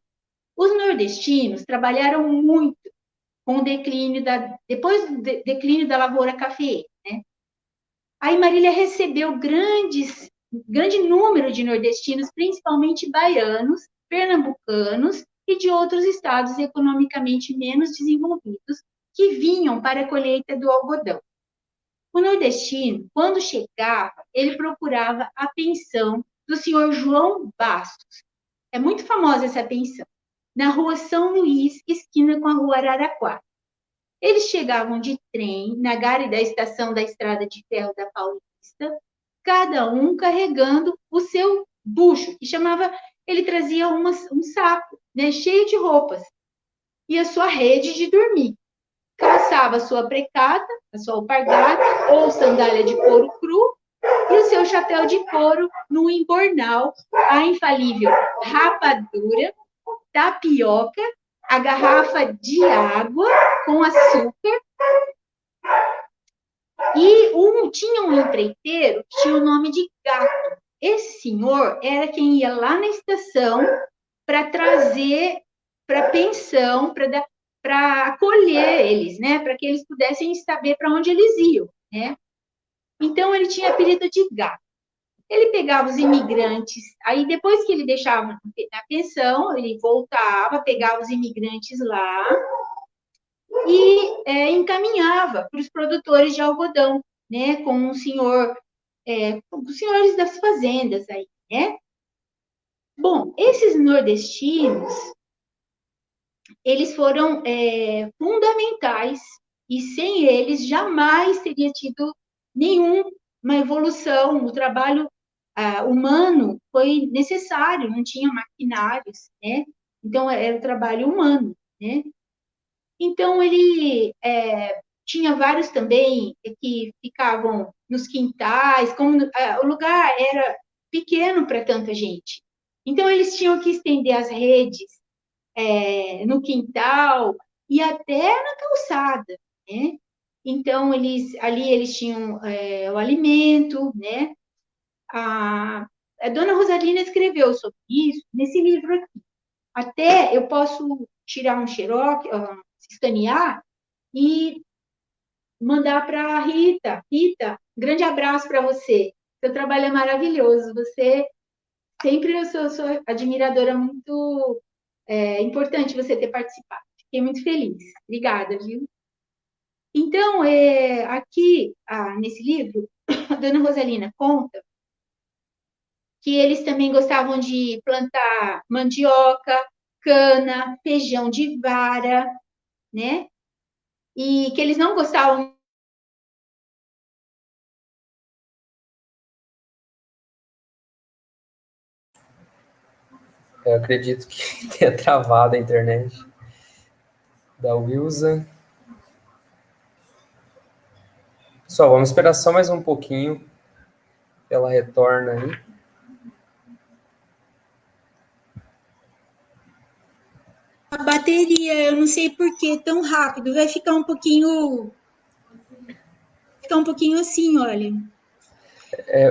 os nordestinos trabalharam muito com o declínio depois do declínio da lavoura cafeeira, né? Aí Marília recebeu grande número de nordestinos, principalmente baianos, pernambucanos e de outros estados economicamente menos desenvolvidos, que vinham para a colheita do algodão. O nordestino, quando chegava, ele procurava a pensão do senhor João Bastos. É muito famosa essa pensão, na rua São Luís, esquina com a rua Araraquara. Eles chegavam de trem na gare da estação da Estrada de Ferro da Paulista, cada um carregando o seu bucho, que chamava, ele trazia um saco, né, cheio de roupas, e a sua rede de dormir. Calçava a sua precata, a sua alpargata ou sandália de couro cru e o seu chapéu de couro no embornal, a infalível rapadura, tapioca, a garrafa de água com açúcar. E tinha um empreiteiro que tinha o nome de Gato. Esse senhor era quem ia lá na estação para trazer para a pensão, para acolher eles, né? Para que eles pudessem saber para onde eles iam, né? Então, ele tinha apelido de Gato. Ele pegava os imigrantes, aí depois que ele deixava na pensão, ele voltava, pegava os imigrantes lá e encaminhava para os produtores de algodão, né, com os senhores das fazendas aí, né? Bom, esses nordestinos, eles foram fundamentais e sem eles jamais teria tido nenhuma evolução. O trabalho humano foi necessário, não tinha maquinários, né? Então, era o trabalho humano, né? Então, ele tinha vários também que ficavam nos quintais, o lugar era pequeno para tanta gente. Então, eles tinham que estender as redes no quintal e até na calçada, né? Então, ali eles tinham o alimento, né? A dona Rosalina escreveu sobre isso nesse livro aqui. Até eu posso tirar um xerox, escanear e mandar para a Rita. Rita, grande abraço para você. Seu trabalho é maravilhoso. Você sempre eu sou admiradora, muito importante você ter participado. Fiquei muito feliz. Obrigada, viu? Então, aqui, nesse livro, a dona Rosalina conta que eles também gostavam de plantar mandioca, cana, feijão de vara, né? E que eles não gostavam. Eu acredito que tenha travado a internet da Wilsa. Pessoal, vamos esperar só mais um pouquinho. Ela retorna aí. A bateria, eu não sei por que tão rápido, vai ficar um pouquinho assim, olha.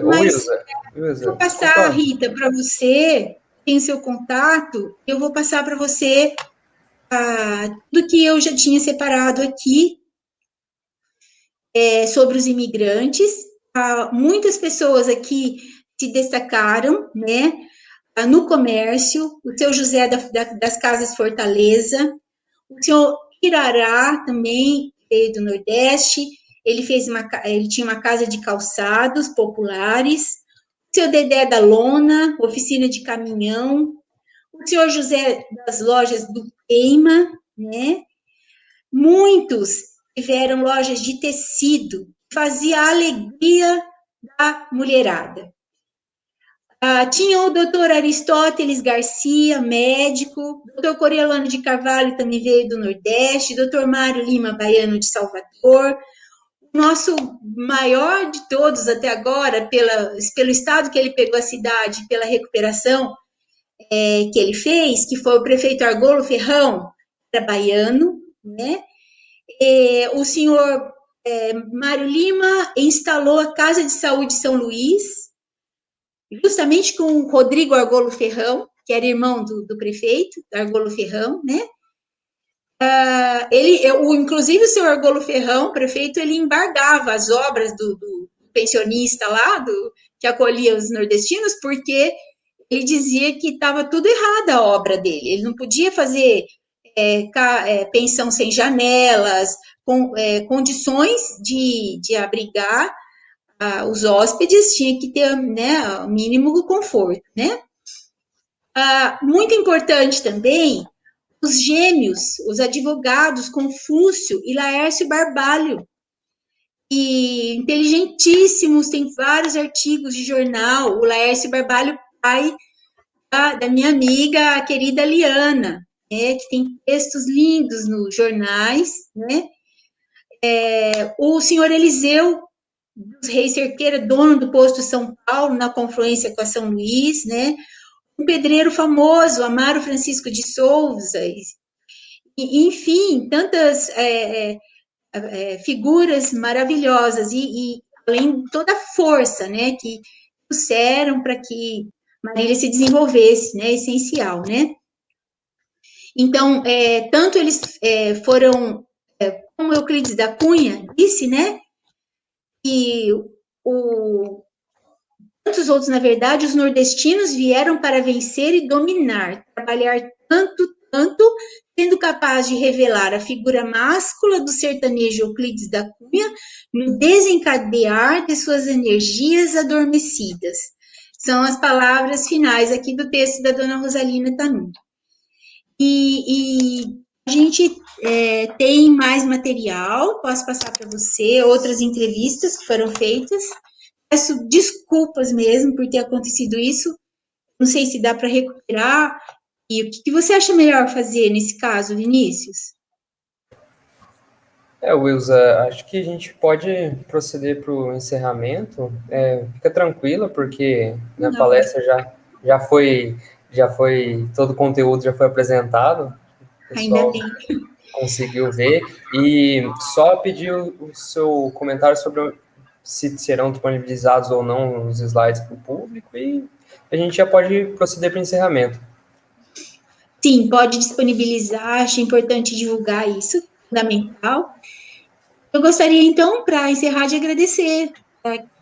Mas Wilsa, vou passar a Rita para você, tem o seu contato, eu vou passar para você tudo que eu já tinha separado aqui sobre os imigrantes. Muitas pessoas aqui se destacaram, né? No comércio, o seu José das Casas Fortaleza, o senhor Irará também veio do Nordeste, ele tinha uma casa de calçados populares, o seu Dedé da Lona, oficina de caminhão, o senhor José das Lojas do Queima, né? Muitos tiveram lojas de tecido, fazia a alegria da mulherada. Tinha o doutor Aristóteles Garcia, médico, doutor Coriolano de Carvalho também veio do Nordeste, doutor Mário Lima Baiano de Salvador, o nosso maior de todos até agora, pelo estado que ele pegou a cidade, pela recuperação que ele fez, que foi o prefeito Argolo Ferrão, era baiano, né? O senhor Mário Lima instalou a Casa de Saúde São Luís, justamente com o Rodrigo Argolo Ferrão, que era irmão do prefeito, Argolo Ferrão, né? Inclusive o senhor Argolo Ferrão, prefeito, ele embargava as obras do pensionista lá, que acolhia os nordestinos, porque ele dizia que estava tudo errado a obra dele. Ele não podia fazer pensão sem janelas, condições de abrigar os hóspedes, tinha que ter, né, o mínimo conforto, né? Muito importante também, os gêmeos, os advogados Confúcio e Laércio Barbalho, e inteligentíssimos, tem vários artigos de jornal, o Laércio Barbalho, pai da minha amiga, a querida Liana, né, que tem textos lindos nos jornais, né? O senhor Eliseu dos Reis Cerqueira, dono do posto São Paulo, na confluência com a São Luís, né? Um pedreiro famoso, Amaro Francisco de Souza, e enfim, tantas figuras maravilhosas, e além de toda a força, né, que trouxeram para que Marília se desenvolvesse, né, essencial, né? Então, tanto eles foram, como Euclides da Cunha disse, né, e tantos outros, na verdade, os nordestinos vieram para vencer e dominar, trabalhar tanto, sendo capaz de revelar a figura máscula do sertanejo Euclides da Cunha no desencadear de suas energias adormecidas. São as palavras finais aqui do texto da dona Rosalina Tanum. E a gente tem mais material, posso passar para você, outras entrevistas que foram feitas. Peço desculpas mesmo por ter acontecido isso, não sei se dá para recuperar. E o que você acha melhor fazer nesse caso, Vinícius? Wilza, acho que a gente pode proceder para o encerramento. Fica tranquila, porque na palestra já foi, todo o conteúdo já foi apresentado. O pessoal conseguiu ver. E só pedir o seu comentário sobre se serão disponibilizados ou não os slides para o público, e a gente já pode proceder para o encerramento. Sim, pode disponibilizar, acho importante divulgar isso, fundamental. Eu gostaria, então, para encerrar, de agradecer,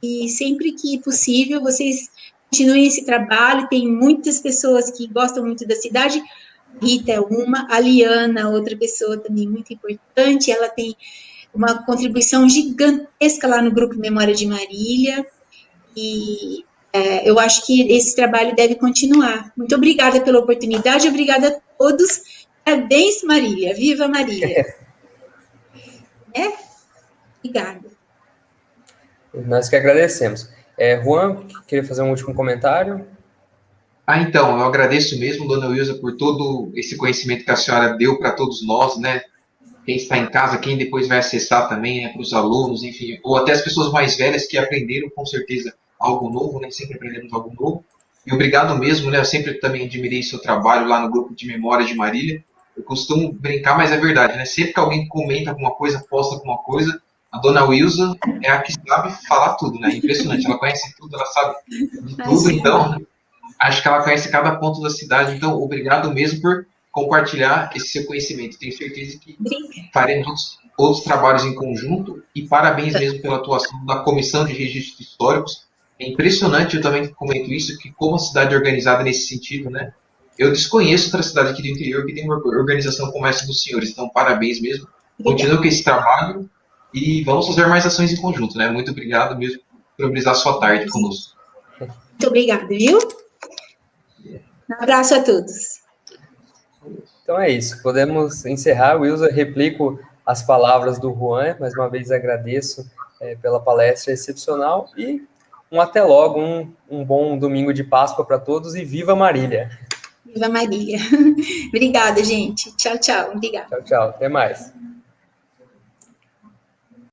e sempre que possível, vocês continuem esse trabalho, tem muitas pessoas que gostam muito da cidade, Rita é uma, a Liana, outra pessoa também muito importante, ela tem uma contribuição gigantesca lá no Grupo Memória de Marília, e eu acho que esse trabalho deve continuar. Muito obrigada pela oportunidade, obrigada a todos, parabéns, Marília, viva Marília! Obrigada. Nós que agradecemos. Juan, queria fazer um último comentário? Então, eu agradeço mesmo, dona Wilza, por todo esse conhecimento que a senhora deu para todos nós, né? Quem está em casa, quem depois vai acessar também, né, para os alunos, enfim, ou até as pessoas mais velhas que aprenderam com certeza algo novo, né? Sempre aprendemos algo novo. E obrigado mesmo, né? Eu sempre também admirei seu trabalho lá no grupo de Memória de Marília. Eu costumo brincar, mas é verdade, né? Sempre que alguém comenta alguma coisa, posta alguma coisa, a dona Wilza é a que sabe falar tudo, né? Impressionante, ela conhece tudo, ela sabe de tudo, então acho que ela conhece cada ponto da cidade, então obrigado mesmo por compartilhar esse seu conhecimento. Tenho certeza que faremos outros trabalhos em conjunto, e parabéns mesmo pela atuação da Comissão de Registros Históricos. É impressionante, eu também comento isso, que como a cidade é organizada nesse sentido, né? Eu desconheço outra cidade aqui do interior que tem uma organização como essa dos senhores, então parabéns mesmo. Continue com esse trabalho e vamos fazer mais ações em conjunto, né? Muito obrigado mesmo por disponibilizar sua tarde conosco. Muito obrigada, viu? Um abraço a todos. Então é isso, podemos encerrar. Wilza, replico as palavras do Juan, mais uma vez agradeço pela palestra excepcional, e um até logo, um bom domingo de Páscoa para todos e viva Marília! Viva Marília! Obrigada, gente. Tchau, tchau. Obrigada. Tchau, tchau. Até mais.